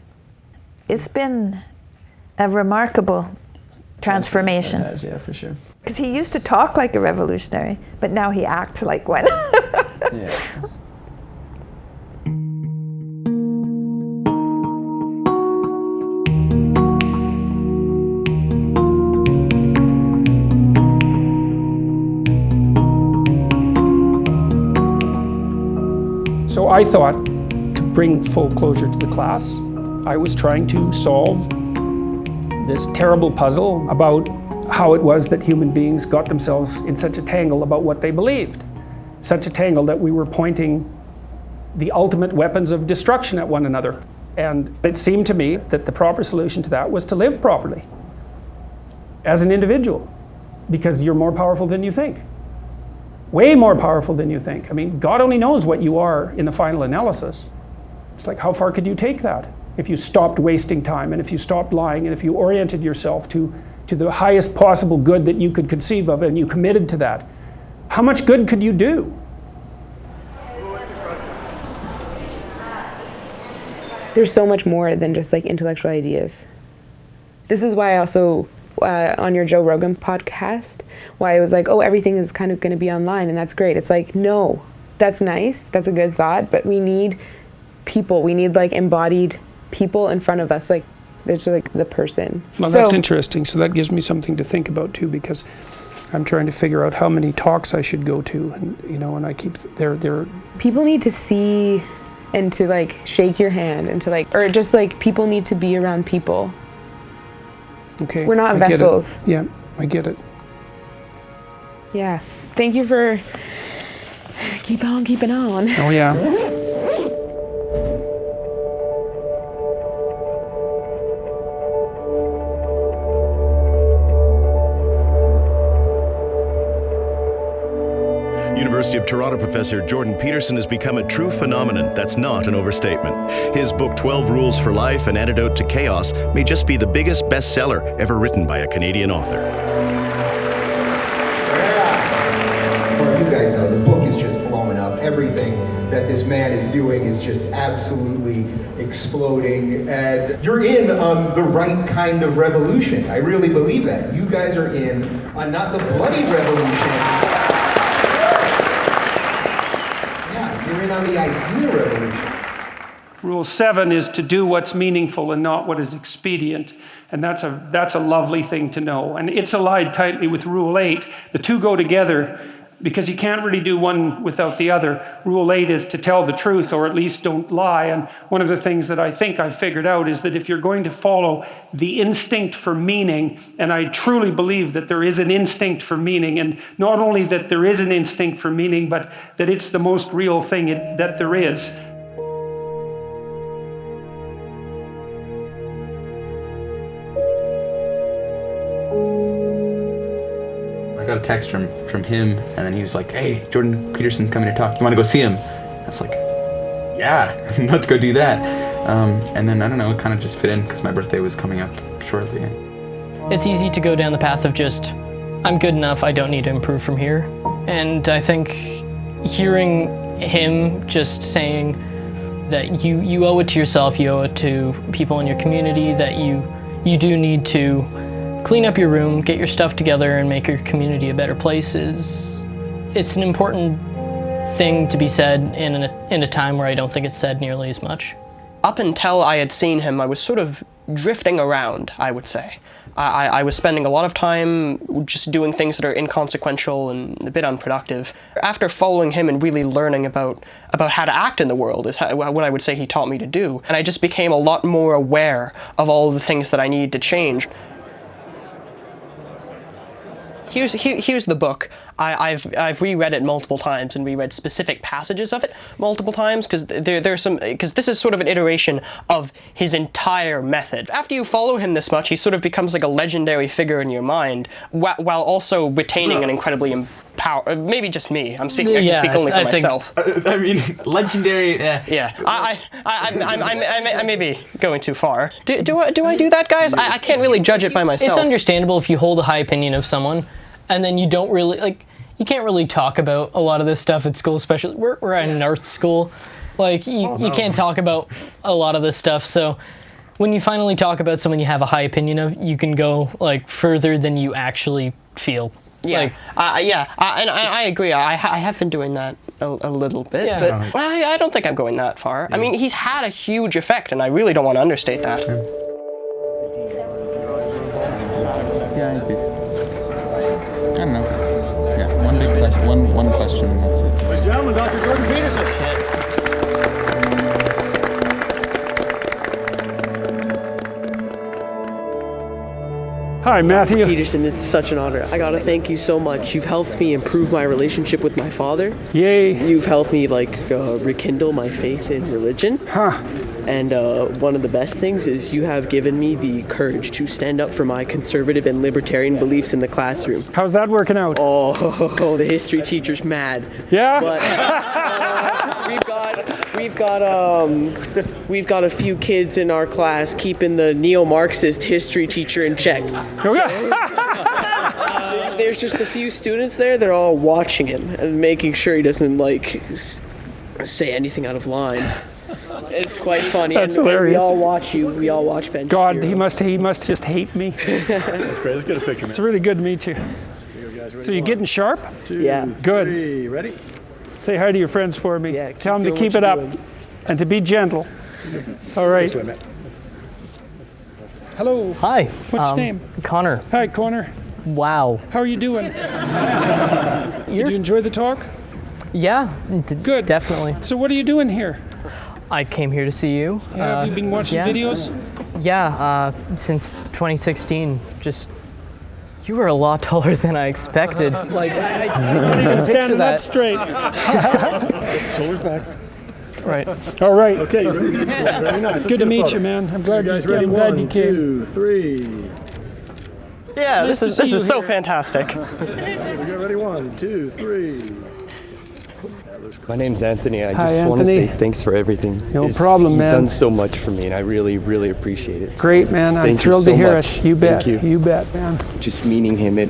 It's been a remarkable transformation. It has, yeah, for sure. Because he used to talk like a revolutionary, but now he acts like one. Yeah. So I thought, to bring full closure to the class, I was trying to solve this terrible puzzle about how it was that human beings got themselves in such a tangle about what they believed. Such a tangle that we were pointing the ultimate weapons of destruction at one another. And it seemed to me that the proper solution to that was to live properly as an individual, because you're more powerful than you think. Way more powerful than you think. I mean, God only knows what you are in the final analysis. It's like, how far could you take that? If you stopped wasting time, and if you stopped lying, and if you oriented yourself to the highest possible good that you could conceive of, and you committed to that, how much good could you do? There's so much more than just like intellectual ideas. This is why I also, on your Joe Rogan podcast, why I was like, oh, everything is kind of going to be online, and that's great. It's like, no, that's nice, that's a good thought, but we need people. We need like embodied people in front of us, like there's like the person. Well, that's interesting. So that gives me something to think about too, because I'm trying to figure out how many talks I should go to, and you know, and I keep there. People need to see and to like shake your hand and to like, or just like people need to be around people. Okay. We're not vessels. Yeah, I get it. Yeah. Thank you for keep on keeping on. Oh yeah. University of Toronto professor Jordan Peterson has become a true phenomenon. That's not an overstatement. His book, 12 Rules for Life, An Antidote to Chaos, may just be the biggest bestseller ever written by a Canadian author. Well, you guys know the book is just blowing up. Everything that this man is doing is just absolutely exploding. And you're in on the right kind of revolution. I really believe that. You guys are in on not the bloody revolution. On the idea revolution. Rule 7 is to do what's meaningful and not what is expedient. And that's a lovely thing to know. And it's allied tightly with Rule 8. The two go together because you can't really do one without the other. Rule 8 is to tell the truth, or at least don't lie. And one of the things that I think I figured out is that if you're going to follow the instinct for meaning, and I truly believe that there is an instinct for meaning, and not only that there is an instinct for meaning, but that it's the most real thing that there is. I got a text from him, and then he was like, hey, Jordan Peterson's coming to talk. You want to go see him? I was like, yeah, let's go do that. And then, I don't know, it kind of just fit in because my birthday was coming up shortly. It's easy to go down the path of just I'm good enough, I don't need to improve from here. And I think hearing him just saying that you owe it to yourself, you owe it to people in your community, that you do need to clean up your room, get your stuff together, and make your community a better place it's an important thing to be said in a time where I don't think it's said nearly as much. Up until I had seen him, I was sort of drifting around, I would say. I was spending a lot of time just doing things that are inconsequential and a bit unproductive. After following him and really learning about how to act in the world is what I would say he taught me to do. And I just became a lot more aware of all the things that I needed to change. Here's the book. I've reread it multiple times and reread specific passages of it multiple times because because this is sort of an iteration of his entire method. After you follow him this much, he sort of becomes like a legendary figure in your mind, while also retaining an incredibly maybe just me. I'm speaking. I can speak only for myself. I mean, legendary. Yeah. I may be going too far. Do I do that, guys? I can't really judge it by myself. It's understandable if you hold a high opinion of someone, and then you don't really you can't really talk about a lot of this stuff at school, especially we're at an arts school. You can't talk about a lot of this stuff. So when you finally talk about someone you have a high opinion of, you can go further than you actually feel. Yeah, and I agree. I have been doing that a little bit, but I don't think I'm going that far. Yeah. I mean, he's had a huge effect, and I really don't want to understate that. Yeah, I don't know. Yeah, one big question, one question, and that's it. Ladies and gentlemen, Dr. Jordan Peterson. Hi, Matthew. Peterson, it's such an honor. I gotta thank you so much. You've helped me improve my relationship with my father. Yay. You've helped me rekindle my faith in religion. Huh. And one of the best things is you have given me the courage to stand up for my conservative and libertarian beliefs in the classroom. How's that working out? Oh, the history teacher's mad. Yeah? But we've got a few kids in our class keeping the neo-Marxist history teacher in check. There's just a few students there that are all watching him and making sure he doesn't say anything out of line. It's quite funny. That's hilarious. We all watch you. We all watch Ben. God, he must just hate me. That's great. Let's get a picture, man. It's really good to meet you. So you getting sharp? 2, yeah. Good. 3, ready? Say hi to your friends for me. Yeah. Tell them to keep it up and to be gentle. All right. Hello. Hi. What's your name? Connor. Hi, Connor. Wow. How are you doing? Did you enjoy the talk? Yeah. Good. Definitely. So what are you doing here? I came here to see you. Have you been watching videos? Yeah, since 2016. You were a lot taller than I expected. I can't even stand up straight. Shoulders back. Right. All right. Okay. Very nice. Good to meet you, man. I'm glad you came. 1, 2, 3. Yeah, Nice this to is see so you fantastic. We get ready. 1, 2, 3. My name's Anthony. I Hi, just want to Anthony. say thanks for everything. No problem, man. You've done so much for me, and I really, really appreciate it. Great, man. I'm thrilled to hear it. You bet. Thank you. You bet, man. Just meeting him, a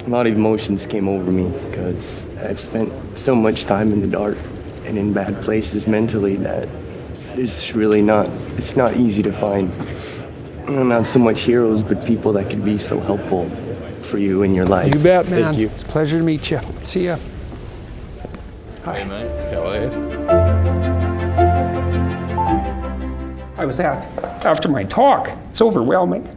lot of emotions came over me because I've spent so much time in the dark and in bad places mentally that it's not easy to find, not so much heroes, but people that could be so helpful for you in your life. You bet, man. Thank you. It's a pleasure to meet you. See ya. Hi. Hey, mate. Go ahead. I was after my talk. It's overwhelming.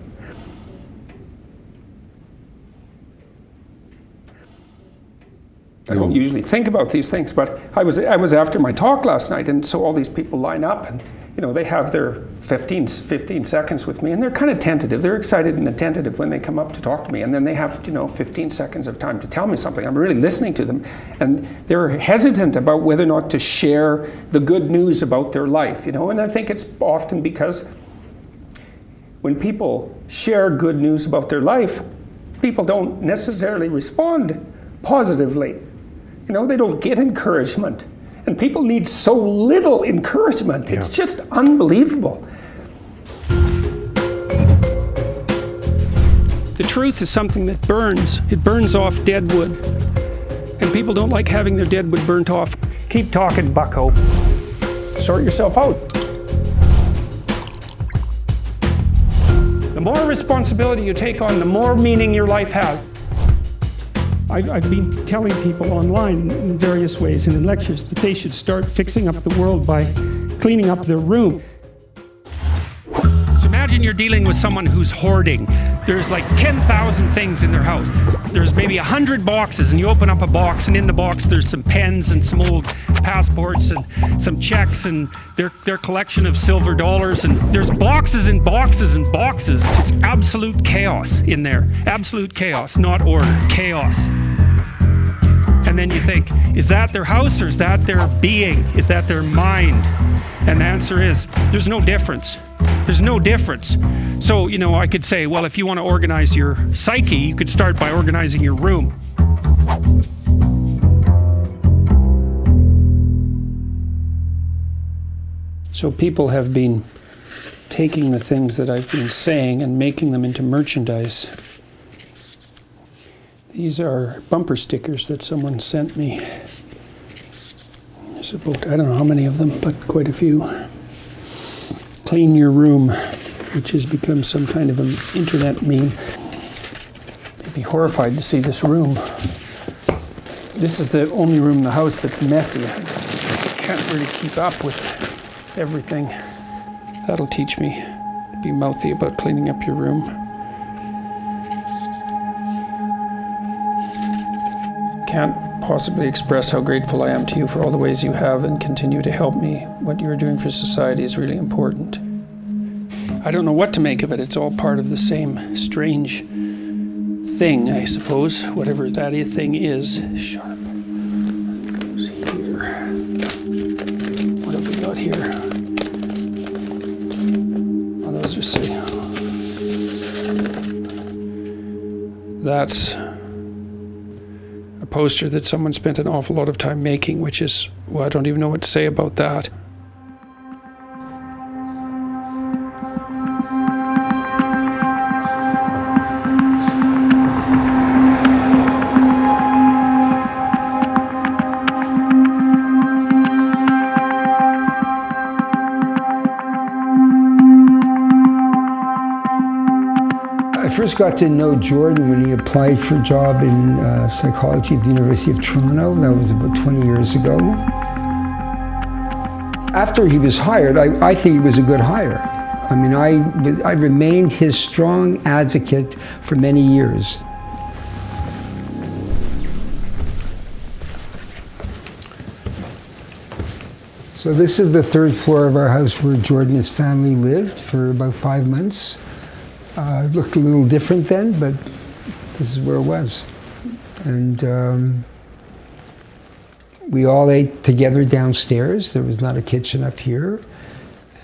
I don't usually think about these things, but I was after my talk last night, and so all these people line up, and they have their 15 seconds with me, and they're kind of tentative. They're excited and attentive when they come up to talk to me, and then they have 15 seconds of time to tell me something. I'm really listening to them, and they're hesitant about whether or not to share the good news about their life, and I think it's often because when people share good news about their life, people don't necessarily respond positively. They don't get encouragement. And people need so little encouragement. It's just unbelievable. The truth is something that burns. It burns off dead wood. And people don't like having their dead wood burnt off. Keep talking, bucko. Sort yourself out. The more responsibility you take on, the more meaning your life has. I've been telling people online in various ways and in lectures that they should start fixing up the world by cleaning up their room. So imagine you're dealing with someone who's hoarding. There's like 10,000 things in their house. There's maybe 100 boxes, and you open up a box, and in the box there's some pens and some old passports and some checks and their collection of silver dollars, and there's boxes and boxes and boxes. It's absolute chaos in there. Absolute chaos, not order, chaos. And then you think, is that their house or is that their being? Is that their mind? And the answer is, there's no difference. There's no difference. So, you know, I could say, well, if you want to organize your psyche, you could start by organizing your room. So people have been taking the things that I've been saying and making them into merchandise. These are bumper stickers that someone sent me. There's about, I don't know how many of them, but quite a few. Clean your room, which has become some kind of an internet meme. You'd be horrified to see this room. This is the only room in the house that's messy. I can't really keep up with everything. That'll teach me to be mouthy about cleaning up your room. Can't possibly express how grateful I am to you for all the ways you have and continue to help me. What you're doing for society is really important. I don't know what to make of it. It's all part of the same strange thing, I suppose, whatever that thing is. Sharp. Who's here? What have we got here? Oh, those are silly. That's a poster that someone spent an awful lot of time making, which is, well, I don't even know what to say about that. I first got to know Jordan when he applied for a job in psychology at the University of Toronto. That was about 20 years ago. After he was hired, I think he was a good hire. I mean, I remained his strong advocate for many years. So this is the third floor of our house where Jordan and his family lived for about 5 months. It looked a little different then, but this is where it was. And we all ate together downstairs. There was not a kitchen up here.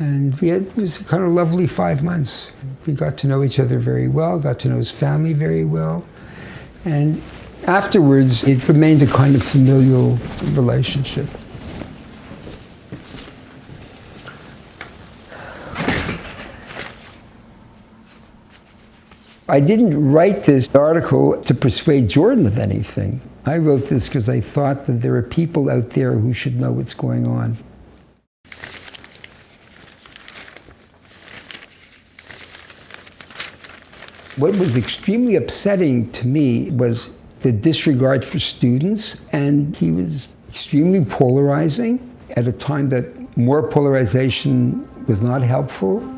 And it was a kind of lovely 5 months. We got to know each other very well, got to know his family very well. And afterwards, it remained a kind of familial relationship. I didn't write this article to persuade Jordan of anything. I wrote this because I thought that there are people out there who should know what's going on. What was extremely upsetting to me was the disregard for students, and he was extremely polarizing at a time that more polarization was not helpful.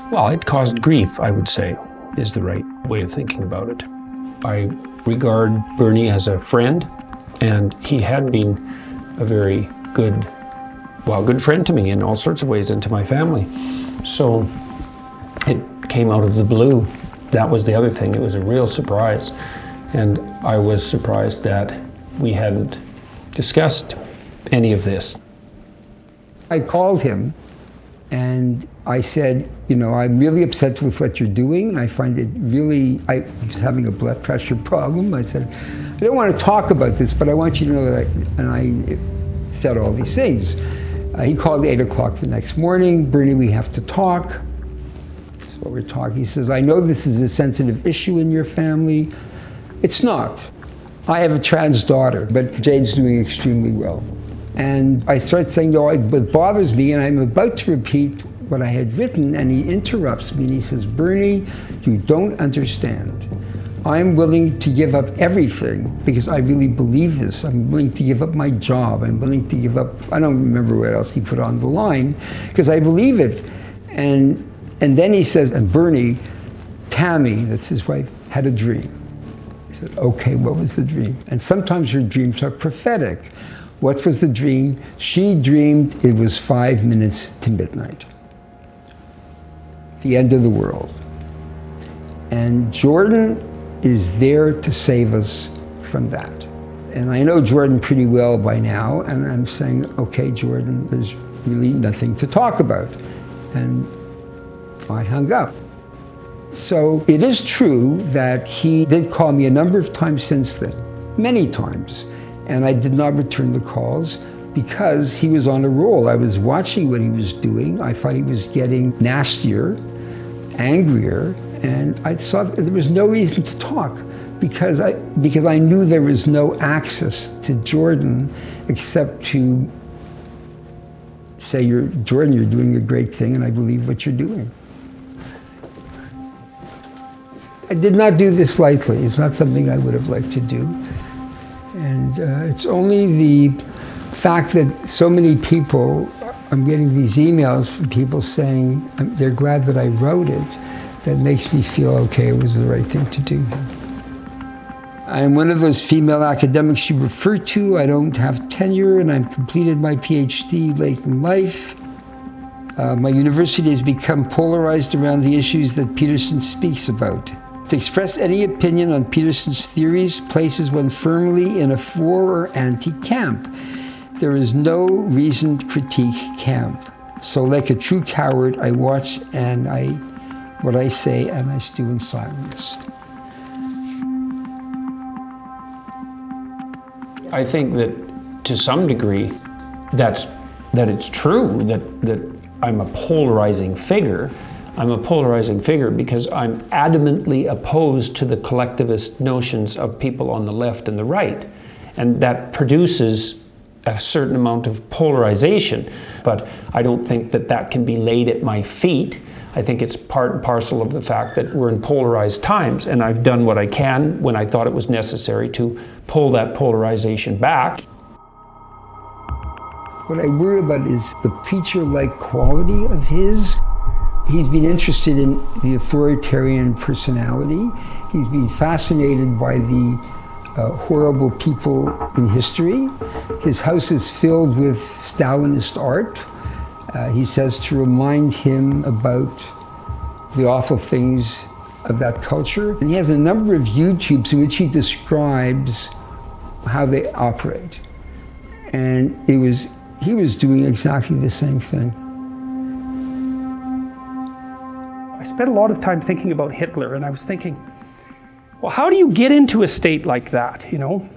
Well, it caused grief, I would say, is the right way of thinking about it. I regard Bernie as a friend, and he had been a very good friend to me in all sorts of ways and to my family. So it came out of the blue. That was the other thing. It was a real surprise. And I was surprised that we hadn't discussed any of this. I called him and I said, you know, I'm really upset with what you're doing. I find it really, I was having a blood pressure problem. I said, I don't want to talk about this, but I want you to know that and I said all these things. He called 8 o'clock the next morning. Bernie, we have to talk. So we're talking. He says, I know this is a sensitive issue in your family. It's not. I have a trans daughter, but Jade's doing extremely well. And I start saying, no, what bothers me, and I'm about to repeat what I had written, and he interrupts me and he says, Bernie, you don't understand. I'm willing to give up everything because I really believe this. I'm willing to give up my job. I'm willing to give up, I don't remember what else he put on the line, because I believe it. And then he says, and Bernie, Tammy, that's his wife, had a dream. He said, okay, what was the dream? And sometimes your dreams are prophetic. What was the dream? She dreamed it was 5 minutes to midnight. The end of the world. And Jordan is there to save us from that. And I know Jordan pretty well by now, and I'm saying, okay, Jordan, there's really nothing to talk about. And I hung up. So it is true that he did call me a number of times since then, many times, and I did not return the calls because he was on a roll. I was watching what he was doing. I thought he was getting nastier, angrier, and I saw there was no reason to talk because I knew there was no access to Jordan except to say, Jordan, you're doing a great thing, and I believe what you're doing. I did not do this lightly. It's not something I would have liked to do. And it's only the fact that so many people, I'm getting these emails from people saying they're glad that I wrote it, that makes me feel, okay, it was the right thing to do. I'm one of those female academics you refer to. I don't have tenure, and I've completed my PhD late in life. My university has become polarized around the issues that Peterson speaks about. To express any opinion on Peterson's theories places one firmly in a for or anti-camp. There is no reason to critique camp. So like a true coward, I watch what I say, and I stew in silence. I think that to some degree, that it's true that I'm a polarizing figure. I'm a polarizing figure because I'm adamantly opposed to the collectivist notions of people on the left and the right. And that produces a certain amount of polarization. But I don't think that can be laid at my feet. I think it's part and parcel of the fact that we're in polarized times, and I've done what I can when I thought it was necessary to pull that polarization back. What I worry about is the preacher-like quality of his. He's been interested in the authoritarian personality. He's been fascinated by the horrible people in history. His house is filled with Stalinist art. He says to remind him about the awful things of that culture. And he has a number of YouTubes in which he describes how they operate. And he was doing exactly the same thing. I spent a lot of time thinking about Hitler, and I was thinking, well, how do you get into a state like that, you know?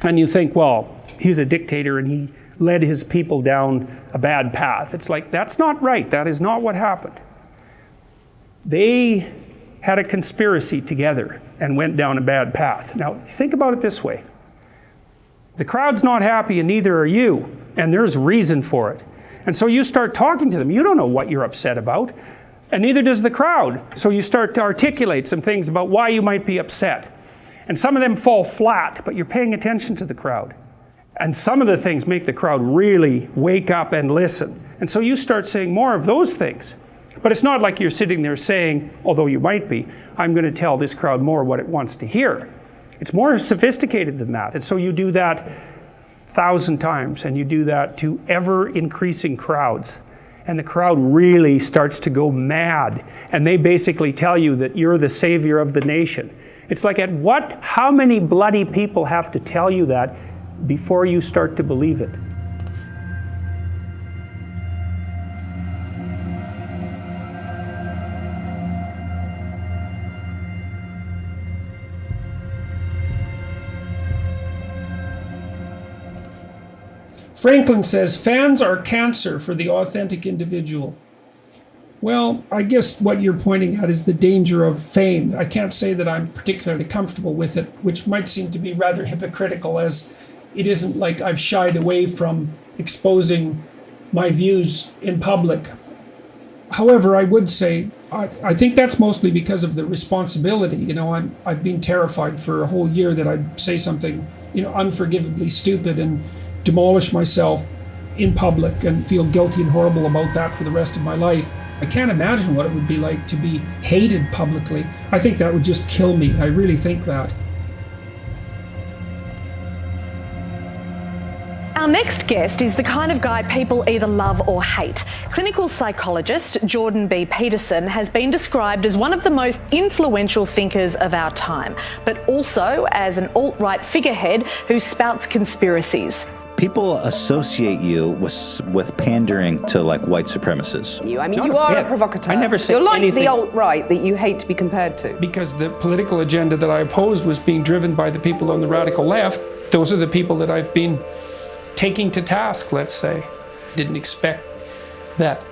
And you think, well, he's a dictator and he led his people down a bad path. It's like, that's not right. That is not what happened. They had a conspiracy together and went down a bad path. Now, think about it this way. The crowd's not happy and neither are you, and there's reason for it. And so you start talking to them. You don't know what you're upset about, and neither does the crowd. So you start to articulate some things about why you might be upset. And some of them fall flat, but you're paying attention to the crowd. And some of the things make the crowd really wake up and listen. And so you start saying more of those things. But it's not like you're sitting there saying, although you might be, I'm going to tell this crowd more what it wants to hear. It's more sophisticated than that. And so you do that 1,000 times, and you do that to ever-increasing crowds. And the crowd really starts to go mad. And they basically tell you that you're the savior of the nation. It's like, how many bloody people have to tell you that before you start to believe it? Franklin says, fans are cancer for the authentic individual. Well, I guess what you're pointing at is the danger of fame. I can't say that I'm particularly comfortable with it, which might seem to be rather hypocritical, as it isn't like I've shied away from exposing my views in public. However, I would say, I think that's mostly because of the responsibility. You know, I've been terrified for a whole year that I'd say something, you know, unforgivably stupid and demolish myself in public and feel guilty and horrible about that for the rest of my life. I can't imagine what it would be like to be hated publicly. I think that would just kill me. I really think that. Our next guest is the kind of guy people either love or hate. Clinical psychologist Jordan B. Peterson has been described as one of the most influential thinkers of our time, but also as an alt-right figurehead who spouts conspiracies. People associate you with pandering to like white supremacists. You are a provocateur. I never said You're like anything. the alt-right that you hate to be compared to. Because the political agenda that I opposed was being driven by the people on the radical left. Those are the people that I've been taking to task, let's say. Didn't expect that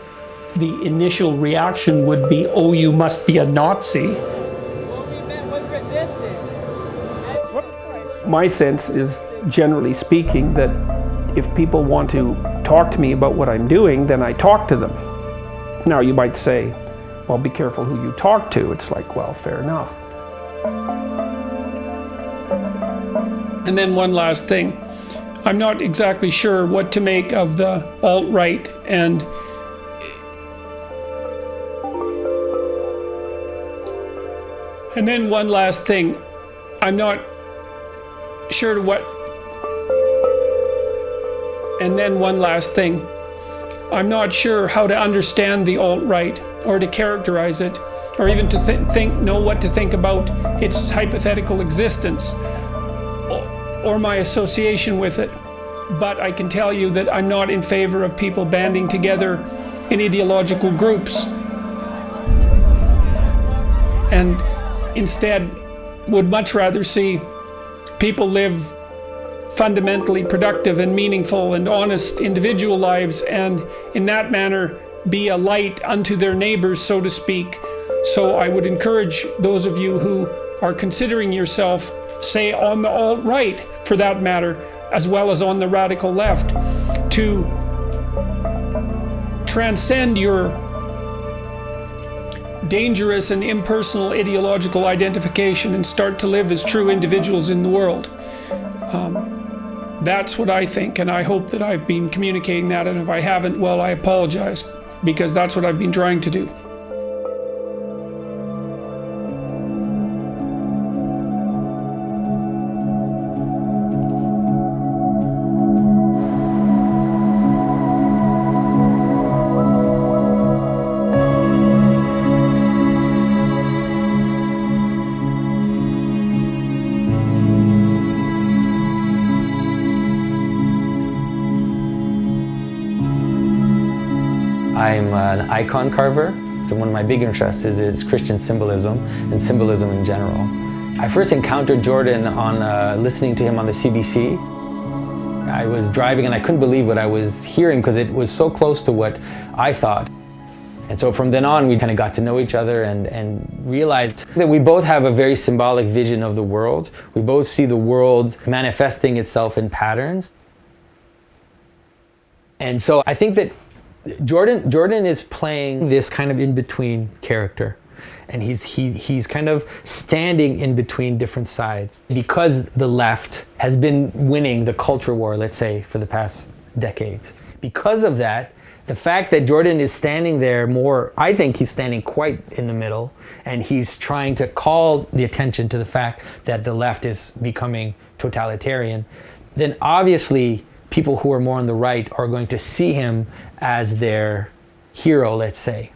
the initial reaction would be, oh, you must be a Nazi. My sense is, generally speaking, that if people want to talk to me about what I'm doing, then I talk to them. Now, you might say, well, be careful who you talk to. It's like, well, fair enough. And then one last thing. I'm not exactly sure what to make of the alt-right and then one last thing. I'm not sure what. And then one last thing. I'm not sure how to understand the alt-right or to characterize it or even to know what to think about its hypothetical existence or my association with it. But I can tell you that I'm not in favor of people banding together in ideological groups, and instead would much rather see people live fundamentally productive and meaningful and honest individual lives, and in that manner be a light unto their neighbors, so to speak. So I would encourage those of you who are considering yourself, say on the alt-right for that matter, as well as on the radical left, to transcend your dangerous and impersonal ideological identification and start to live as true individuals in the world. That's what I think, and I hope that I've been communicating that, and if I haven't, well, I apologize, because that's what I've been trying to do. I'm an icon carver, so one of my big interests is Christian symbolism and symbolism in general. I first encountered Jordan on listening to him on the CBC. I was driving and I couldn't believe what I was hearing because it was so close to what I thought. And so from then on, we kind of got to know each other and realized that we both have a very symbolic vision of the world. We both see the world manifesting itself in patterns. And so I think that Jordan is playing this kind of in-between character, and he's kind of standing in between different sides because the left has been winning the culture war, let's say, for the past decades. Because of that, the fact that Jordan is standing there more, I think he's standing quite in the middle, and he's trying to call the attention to the fact that the left is becoming totalitarian, then obviously people who are more on the right are going to see him as their hero, let's say.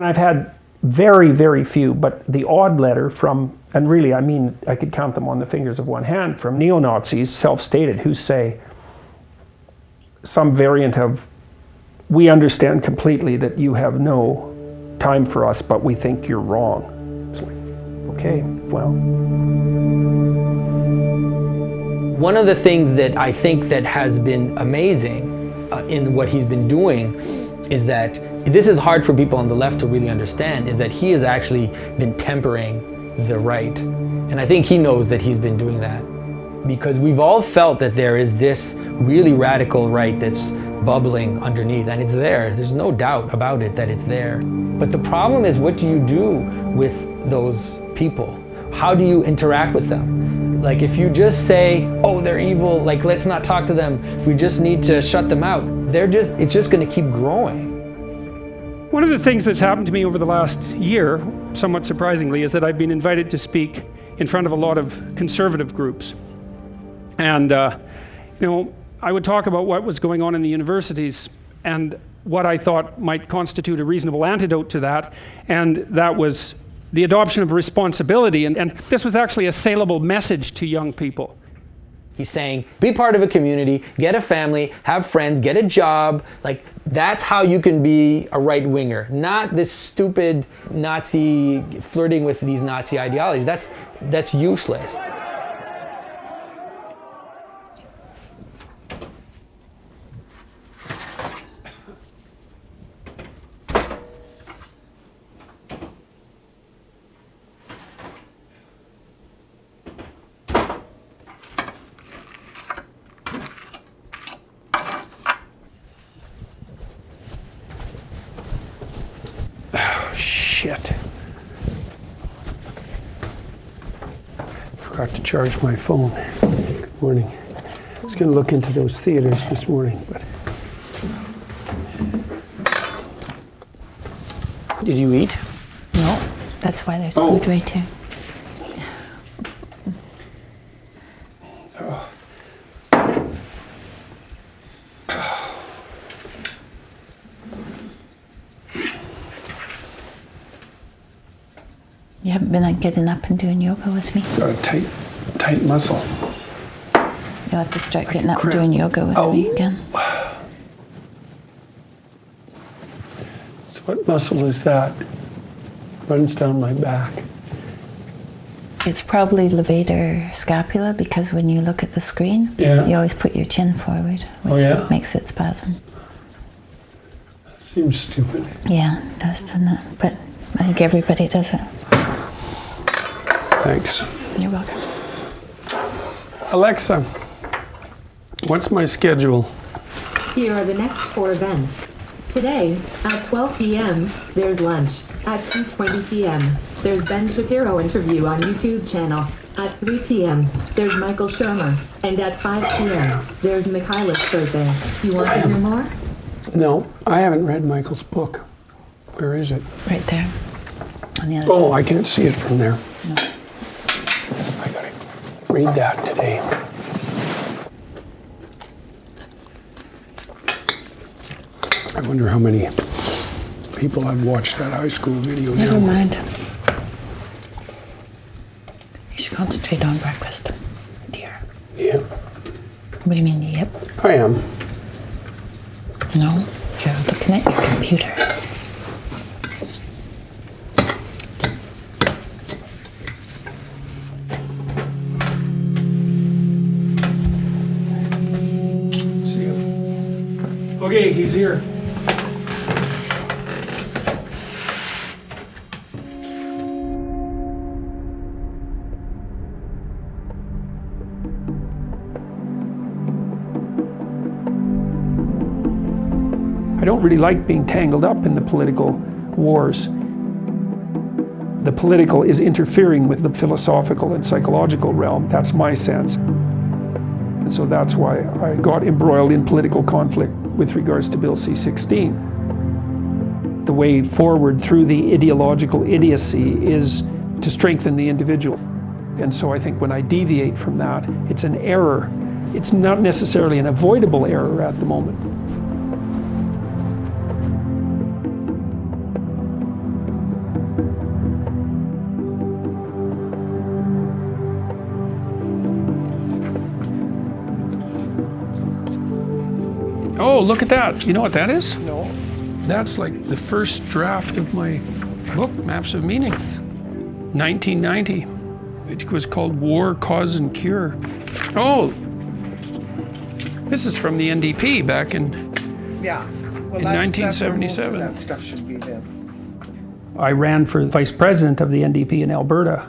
I've had very, very few, but the odd letter from, and really, I mean, I could count them on the fingers of one hand, from neo-Nazis, self-stated, who say some variant of, we understand completely that you have no time for us, but we think you're wrong. It's like, okay, well. One of the things that I think that has been amazing in what he's been doing is that this is hard for people on the left to really understand, is that he has actually been tempering the right. And I think he knows that he's been doing that. Because we've all felt that there is this really radical right that's bubbling underneath, and it's there. There's no doubt about it that it's there. But the problem is, what do you do with those people? How do you interact with them? Like, if you just say, oh, they're evil, like, let's not talk to them, we just need to shut them out, it's just gonna keep growing. One of the things that's happened to me over the last year, somewhat surprisingly, is that I've been invited to speak in front of a lot of conservative groups. And, I would talk about what was going on in the universities and what I thought might constitute a reasonable antidote to that, and that was the adoption of responsibility, and this was actually a saleable message to young people. He's saying, be part of a community, get a family, have friends, get a job. Like, that's how you can be a right-winger, not this stupid Nazi flirting with these Nazi ideologies. That's useless. Shit. Forgot to charge my phone. Good morning. I was going to look into those theaters this morning, but... Did you eat? No, that's why there's food right here. You haven't been getting up and doing yoga with me? Got a tight muscle. You'll have to start getting up and doing yoga with me again. So what muscle is that? Runs down my back. It's probably levator scapula, because when you look at the screen, you always put your chin forward, which makes it spasm. That seems stupid. Yeah, it does, doesn't it? But I think everybody does it. Thanks. You're welcome. Alexa, what's my schedule? Here are the next 4 events. Today, at 12 p.m., there's lunch. At 2:20 p.m., there's Ben Shapiro interview on YouTube channel. At 3 p.m., there's Michael Shermer. And at 5 p.m., there's Mikhailov's birthday. You want to hear more? No, I haven't read Michael's book. Where is it? Right there. On the other side. Oh, I can't see it from there. No. I gotta read that today. I wonder how many people have watched that high school video now. Never mind. You should concentrate on breakfast, dear. Yeah. What do you mean, yep? I am. No, you're looking at your computer. See him. Okay, he's here. I don't really like being tangled up in the political wars. The political is interfering with the philosophical and psychological realm. That's my sense. And so that's why I got embroiled in political conflict with regards to Bill C-16. The way forward through the ideological idiocy is to strengthen the individual. And so I think when I deviate from that, it's an error. It's not necessarily an avoidable error at the moment. Oh, look at that. You know what that is? No. That's like the first draft of my book, Maps of Meaning. 1990. It was called War, Cause, and Cure. Oh, This is from the NDP back in Yeah. Well, in 1977. That stuff should be there. I ran for vice president of the NDP in Alberta,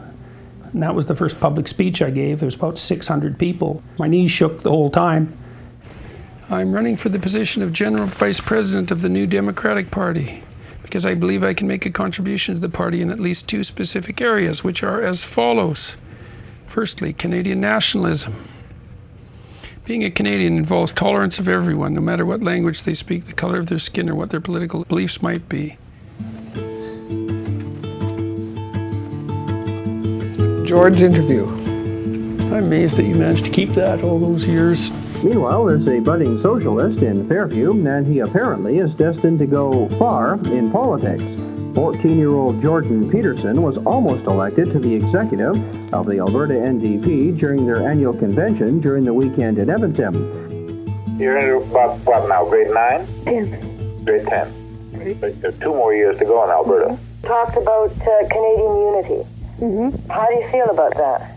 and that was the first public speech I gave. There was about 600 people. My knees shook the whole time. I'm running for the position of general vice president of the New Democratic Party because I believe I can make a contribution to the party in at least 2 specific areas, which are as follows. Firstly, Canadian nationalism. Being a Canadian involves tolerance of everyone, no matter what language they speak, the color of their skin, or what their political beliefs might be. George's interview. I'm amazed that you managed to keep that all those years. Meanwhile, there's a budding socialist in Fairview, and he apparently is destined to go far in politics. 14-year-old Jordan Peterson was almost elected to the executive of the Alberta NDP during their annual convention during the weekend in Edmonton. You're in about, what now, grade 9? 10. Grade 10. There's 2 more years to go in Alberta. Talked about Canadian unity. How do you feel about that?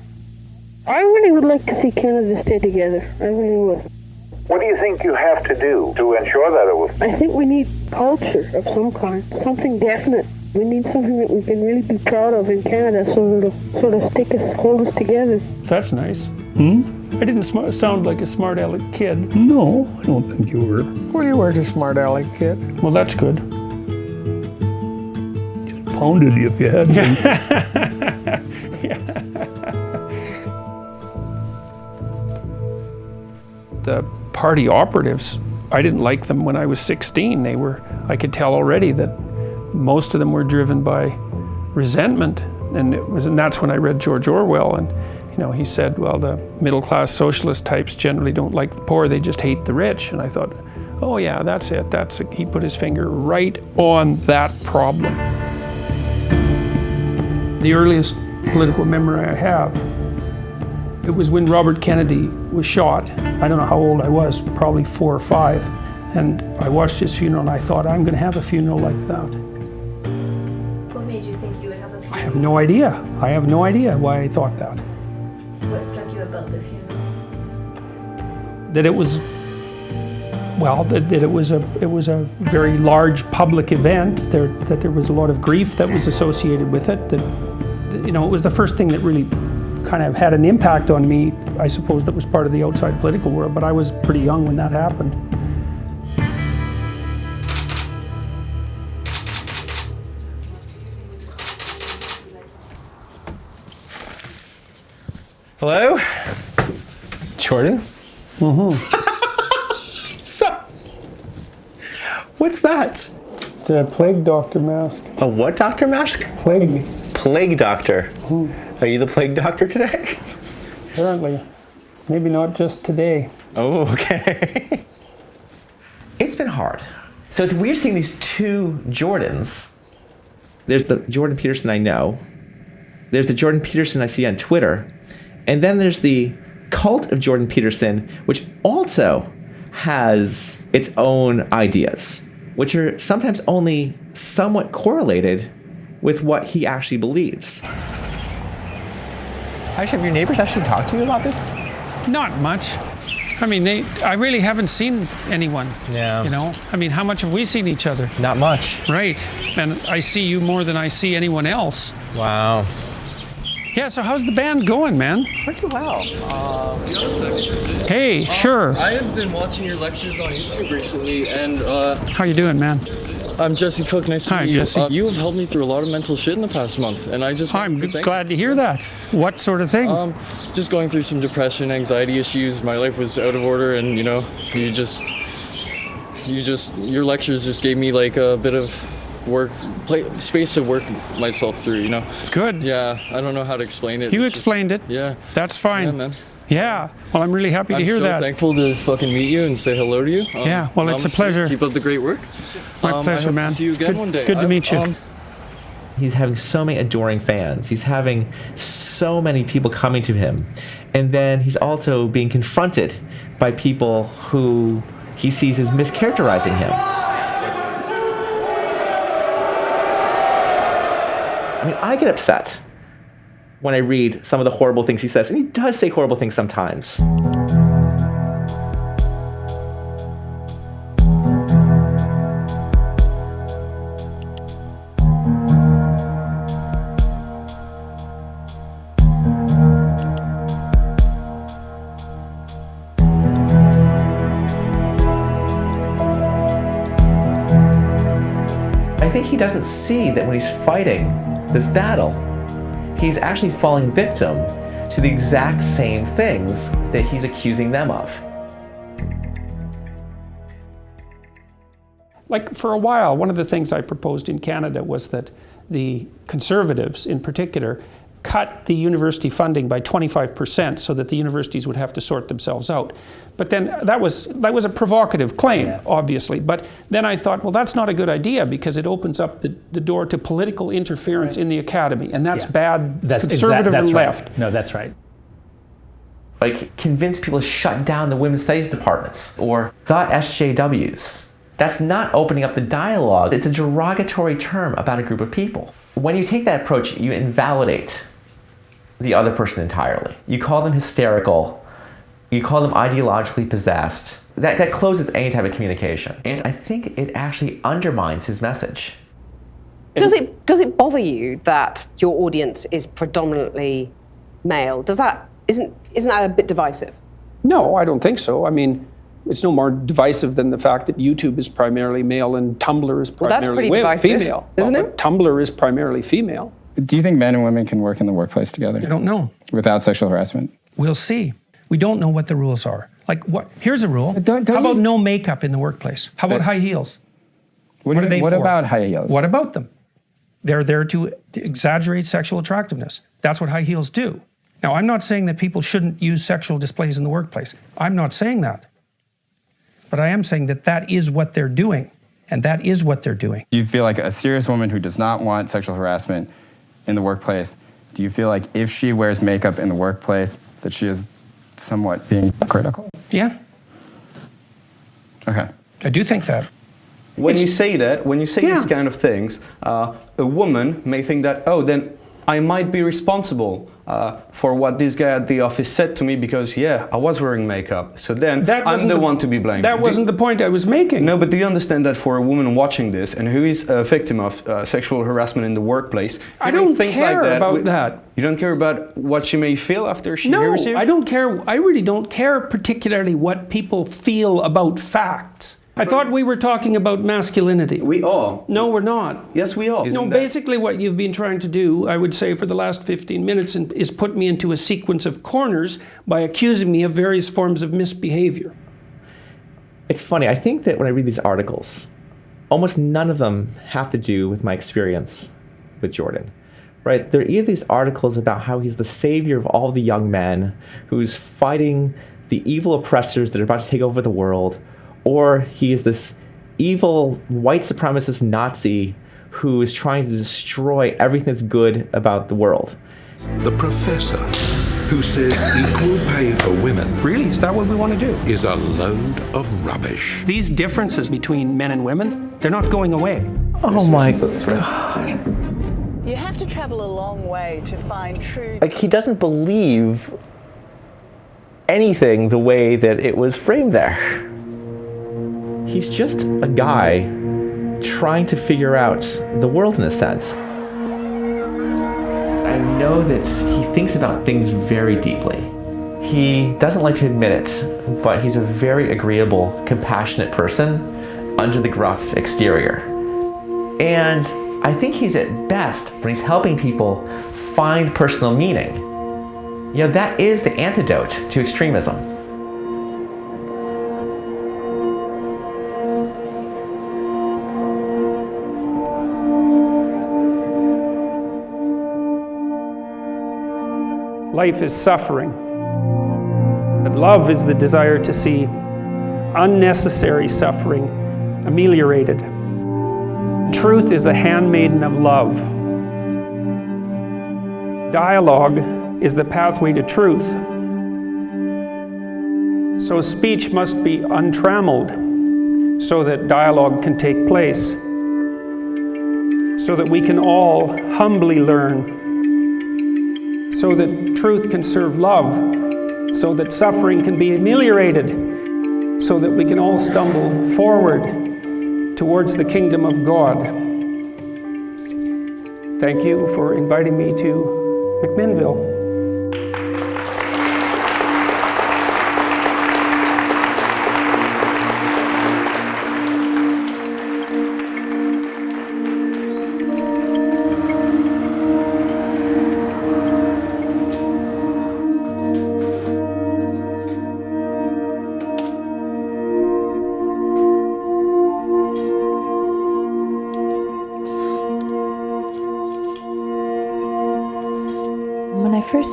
I really would like to see Canada stay together. I really would. What do you think you have to do to ensure that it will? I think we need culture of some kind, something definite. We need something that we can really be proud of in Canada, so it'll sort of hold us together. That's nice. I didn't sound like a smart aleck kid. No, I don't think you were. Well, you weren't a smart aleck kid. Well, that's good. Just pounded you if you had to. The party operatives, I didn't like them when I was 16. I could tell already that most of them were driven by resentment, and that's when I read George Orwell, and he said, well, the middle-class socialist types generally don't like the poor, they just hate the rich. And I thought, oh yeah, that's it. He put his finger right on that problem. The earliest political memory I have, it was when Robert Kennedy was shot. I don't know how old I was, probably 4 or 5. And I watched his funeral and I thought, I'm going to have a funeral like that. What made you think you would have a funeral? I have no idea. I have no idea why I thought that. What struck you about the funeral? That it was, well, that it was a very large public event, that there was a lot of grief that was associated with it, that, it was the first thing that really kind of had an impact on me, I suppose, that was part of the outside political world, but I was pretty young when that happened. Hello? Jordan? What's that? It's a plague doctor mask. A what doctor mask? Plague. Plague doctor. Are you the plague doctor today? Apparently. Maybe not just today. Oh, okay. It's been hard. So it's weird seeing these 2 Jordans. There's the Jordan Peterson I know. There's the Jordan Peterson I see on Twitter. And then there's the cult of Jordan Peterson, which also has its own ideas, which are sometimes only somewhat correlated with what he actually believes. Actually, have your neighbors actually talked to you about this? Not much. I mean, I really haven't seen anyone. Yeah. I mean, how much have we seen each other? Not much. Right. And I see you more than I see anyone else. Wow. Yeah, so how's the band going, man? Pretty well. Hey, sure. I have been watching your lectures on YouTube recently, and how you doing, man? I'm Jesse Cook. Nice to meet you. Jesse. You have helped me through a lot of mental shit in the past month, and I just I'm glad to hear that. What sort of thing? Just going through some depression, anxiety issues. My life was out of order, and your lectures just gave me like a bit of space to work myself through, Good. Yeah, I don't know how to explain it. You explained it. Yeah. That's fine. Yeah, man. Yeah. Well, I'm really happy to hear that. I'm so thankful to fucking meet you and say hello to you. Yeah. Well, it's a pleasure. Keep up the great work. My pleasure, I hope man. to see you again one day. Good to meet you. He's having so many adoring fans. He's having so many people coming to him. And then he's also being confronted by people who he sees as mischaracterizing him. I mean, I get upset when I read some of the horrible things he says, and he does say horrible things sometimes. think he doesn't see that when he's fighting this battle, he's actually falling victim to the exact same things that he's accusing them of. Like for a while, one of the things I proposed in Canada was that the Conservatives in particular cut the university funding by 25% so that the universities would have to sort themselves out. But then that was a provocative claim, obviously. But then I thought, well, that's not a good idea because it opens up the door to political interference in the academy, and that's bad. That's conservative and left. Right. No, that's right. Like convince people to shut down the women's studies departments or the SJWs. That's not opening up the dialogue. It's a derogatory term about a group of people. When you take that approach, you invalidate the other person entirely. You call them hysterical. You call them ideologically possessed. That closes any type of communication. And I think it actually undermines his message. Does it bother you that your audience is predominantly male? Isn't that a bit divisive? No, I don't think so. I mean, it's no more divisive than the fact that YouTube is primarily male and Tumblr is primarily female. Isn't it? Tumblr is primarily female. Do you think men and women can work in the workplace together? I don't know. Without sexual harassment? We'll see. We don't know what the rules are. Like what? Here's a rule. How about no makeup in the workplace? How about high heels? What are they for? What about high heels? What about them? They're there to exaggerate sexual attractiveness. That's what high heels do. Now, I'm not saying that people shouldn't use sexual displays in the workplace. I'm not saying that. But I am saying that that is what they're doing, and that is what they're doing. Do you feel like a serious woman who does not want sexual harassment in the workplace, do you feel like if she wears makeup in the workplace, that she is somewhat being critical? Yeah. Okay. I do think that. When you say these kind of things, a woman may think that, oh, then I might be responsible for what this guy at the office said to me because, yeah, I was wearing makeup. So then I'm the one to be blamed. That wasn't the point I was making. No, but do you understand that for a woman watching this and who is a victim of sexual harassment in the workplace, I don't things care like about that. You don't care about what she may feel after she hears you? No, I don't care. I really don't care particularly what people feel about facts. I thought we were talking about masculinity. We are. No, we're not. Yes, we are. Basically what you've been trying to do, I would say for the last 15 minutes, is put me into a sequence of corners by accusing me of various forms of misbehavior. It's funny, I think that when I read these articles, almost none of them have to do with my experience with Jordan. Right? They're either these articles about how he's the savior of all the young men, who's fighting the evil oppressors that are about to take over the world, or he is this evil white supremacist Nazi who is trying to destroy everything that's good about the world. The professor who says equal pay for women really, is that what we want to do? Is a load of rubbish. These differences between men and women, they're not going away. Oh my God. You have to travel a long way to find true... Like, he doesn't believe anything the way that it was framed there. He's just a guy trying to figure out the world in a sense. I know that he thinks about things very deeply. He doesn't like to admit it, but he's a very agreeable, compassionate person under the gruff exterior. And I think he's at best when he's helping people find personal meaning. You know, that is the antidote to extremism. Life is suffering, but love is the desire to see unnecessary suffering ameliorated. Truth is the handmaiden of love. Dialogue is the pathway to truth. So speech must be untrammeled so that dialogue can take place, so that we can all humbly learn, so that truth can serve love, so that suffering can be ameliorated, so that we can all stumble forward towards the kingdom of God. Thank you for inviting me to McMinnville.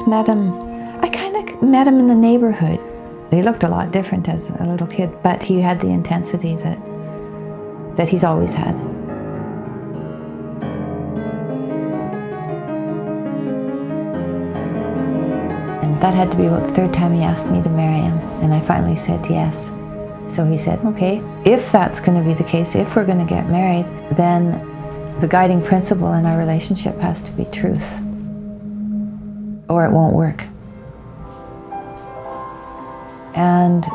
first met him, I kind of met him in the neighborhood. He looked a lot different as a little kid, but he had the intensity that he's always had. And that had to be about the third time he asked me to marry him, and I finally said yes. So he said, okay, if that's going to be the case, if we're going to get married, then the guiding principle in our relationship has to be truth, or it won't work. And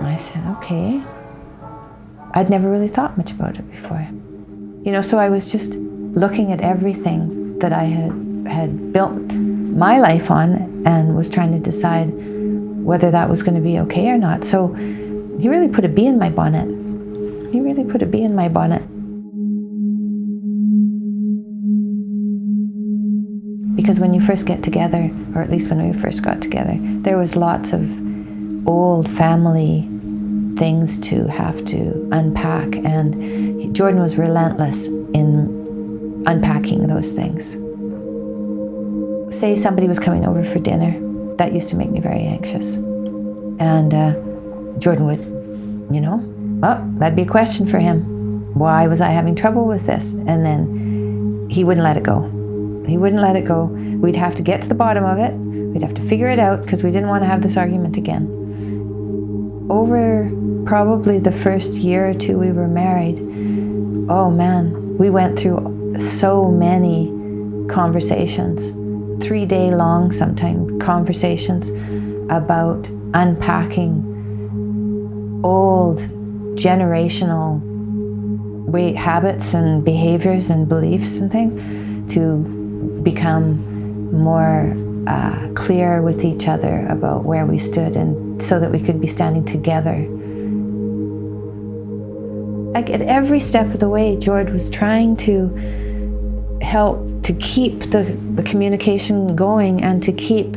I said, okay. I'd never really thought much about it before. You know, so I was just looking at everything that I had built my life on and was trying to decide whether that was going to be okay or not. So he really put a bee in my bonnet. He really put a bee in my bonnet. Because when you first get together, or at least when we first got together, there was lots of old family things to have to unpack, and Jordan was relentless in unpacking those things. Say somebody was coming over for dinner, that used to make me very anxious. And Jordan would, you know, well, that'd be a question for him. Why was I having trouble with this? And then he wouldn't let it go. He wouldn't let it go. We'd have to get to the bottom of it. We'd have to figure it out because we didn't want to have this argument again. Over probably the first year or two we were married, oh man, we went through so many conversations, 3-day-long sometimes conversations about unpacking old generational habits and behaviors and beliefs and things to become more clear with each other about where we stood, and so that we could be standing together. Like at every step of the way, George was trying to help to keep the communication going and to keep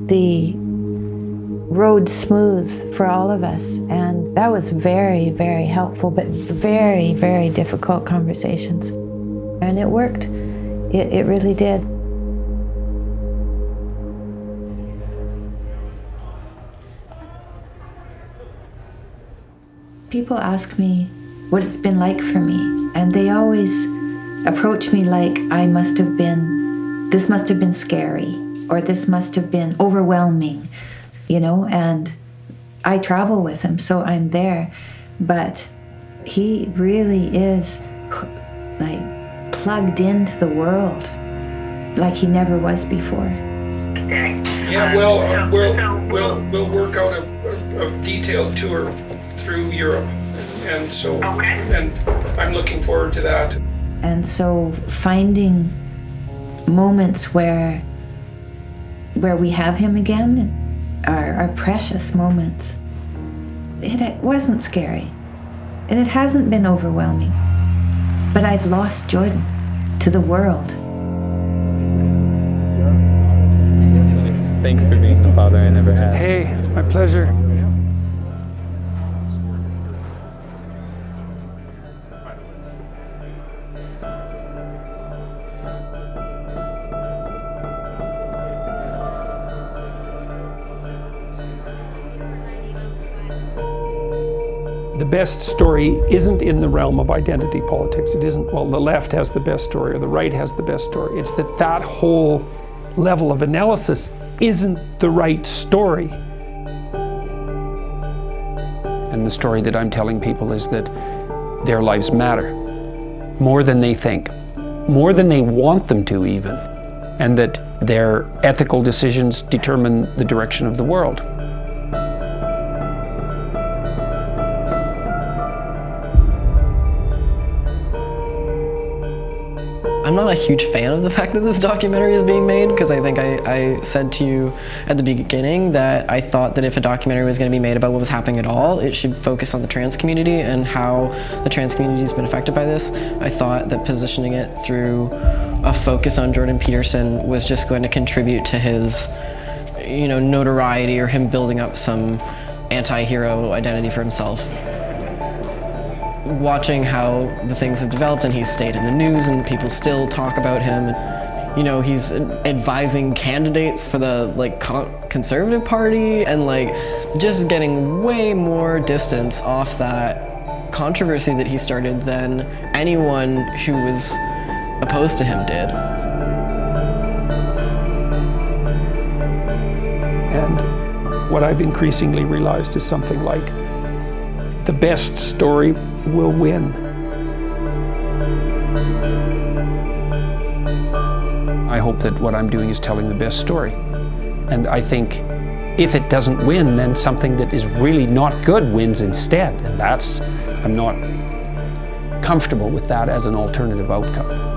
the road smooth for all of us. And that was very, very helpful, but very, very difficult conversations. And it worked. It really did. People ask me what it's been like for me, and they always approach me like this must have been scary, or this must have been overwhelming, you know, and I travel with him, so I'm there, but he really is like plugged into the world like he never was before. Yeah, well, we'll work out a detailed tour through Europe, and so and I'm looking forward to that. And so finding moments where we have him again are precious moments. It wasn't scary, and it hasn't been overwhelming, but I've lost Jordan to the world. Thanks for being the father I never had. Hey, my pleasure. The best story isn't in the realm of identity politics. It isn't, well, the left has the best story or the right has the best story. It's that whole level of analysis isn't the right story. And the story that I'm telling people is that their lives matter more than they think, more than they want them to even, and that their ethical decisions determine the direction of the world. I'm not a huge fan of the fact that this documentary is being made, because I think I said to you at the beginning that I thought that if a documentary was going to be made about what was happening at all, it should focus on the trans community and how the trans community has been affected by this. I thought that positioning it through a focus on Jordan Peterson was just going to contribute to his, you know, notoriety, or him building up some anti-hero identity for himself. Watching how the things have developed, and he's stayed in the news and people still talk about him, You know, he's advising candidates for the conservative party and just getting way more distance off that controversy that he started than anyone who was opposed to him did. And what I've increasingly realized is something like the best story will win. I hope that what I'm doing is telling the best story. And I think if it doesn't win, then something that is really not good wins instead. And I'm not comfortable with that as an alternative outcome.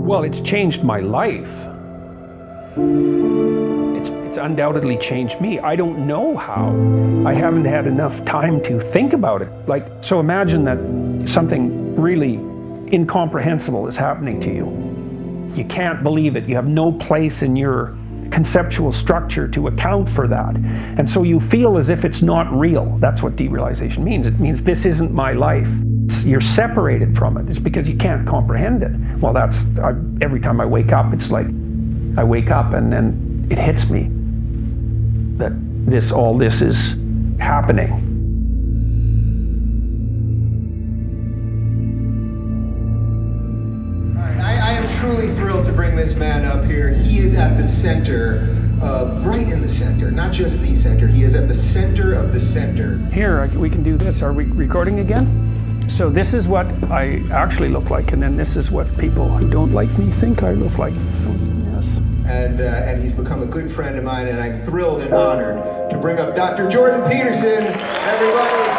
Well, it's changed my life. It's undoubtedly changed me. I don't know how. I haven't had enough time to think about it. So imagine that something really incomprehensible is happening to you. You can't believe it. You have no place in your conceptual structure to account for that. And so you feel as if it's not real. That's what derealization means. It means this isn't my life. You're separated from it. It's because you can't comprehend it. Well, every time I wake up, it's like I wake up and then it hits me that all this is happening. All right, I am truly thrilled to bring this man up here. He is at the center, right in the center, not just the center. He is at the center of the center. Here, we can do this. Are we recording again? So this is what I actually look like, and then this is what people who don't like me think I look like. So, yes. And he's become a good friend of mine, and I'm thrilled and honored to bring up Dr. Jordan Peterson, everybody.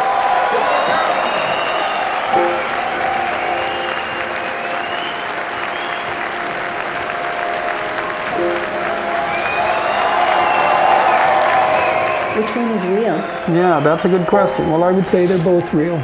Which one is real? Yeah, that's a good question. Well, I would say they're both real.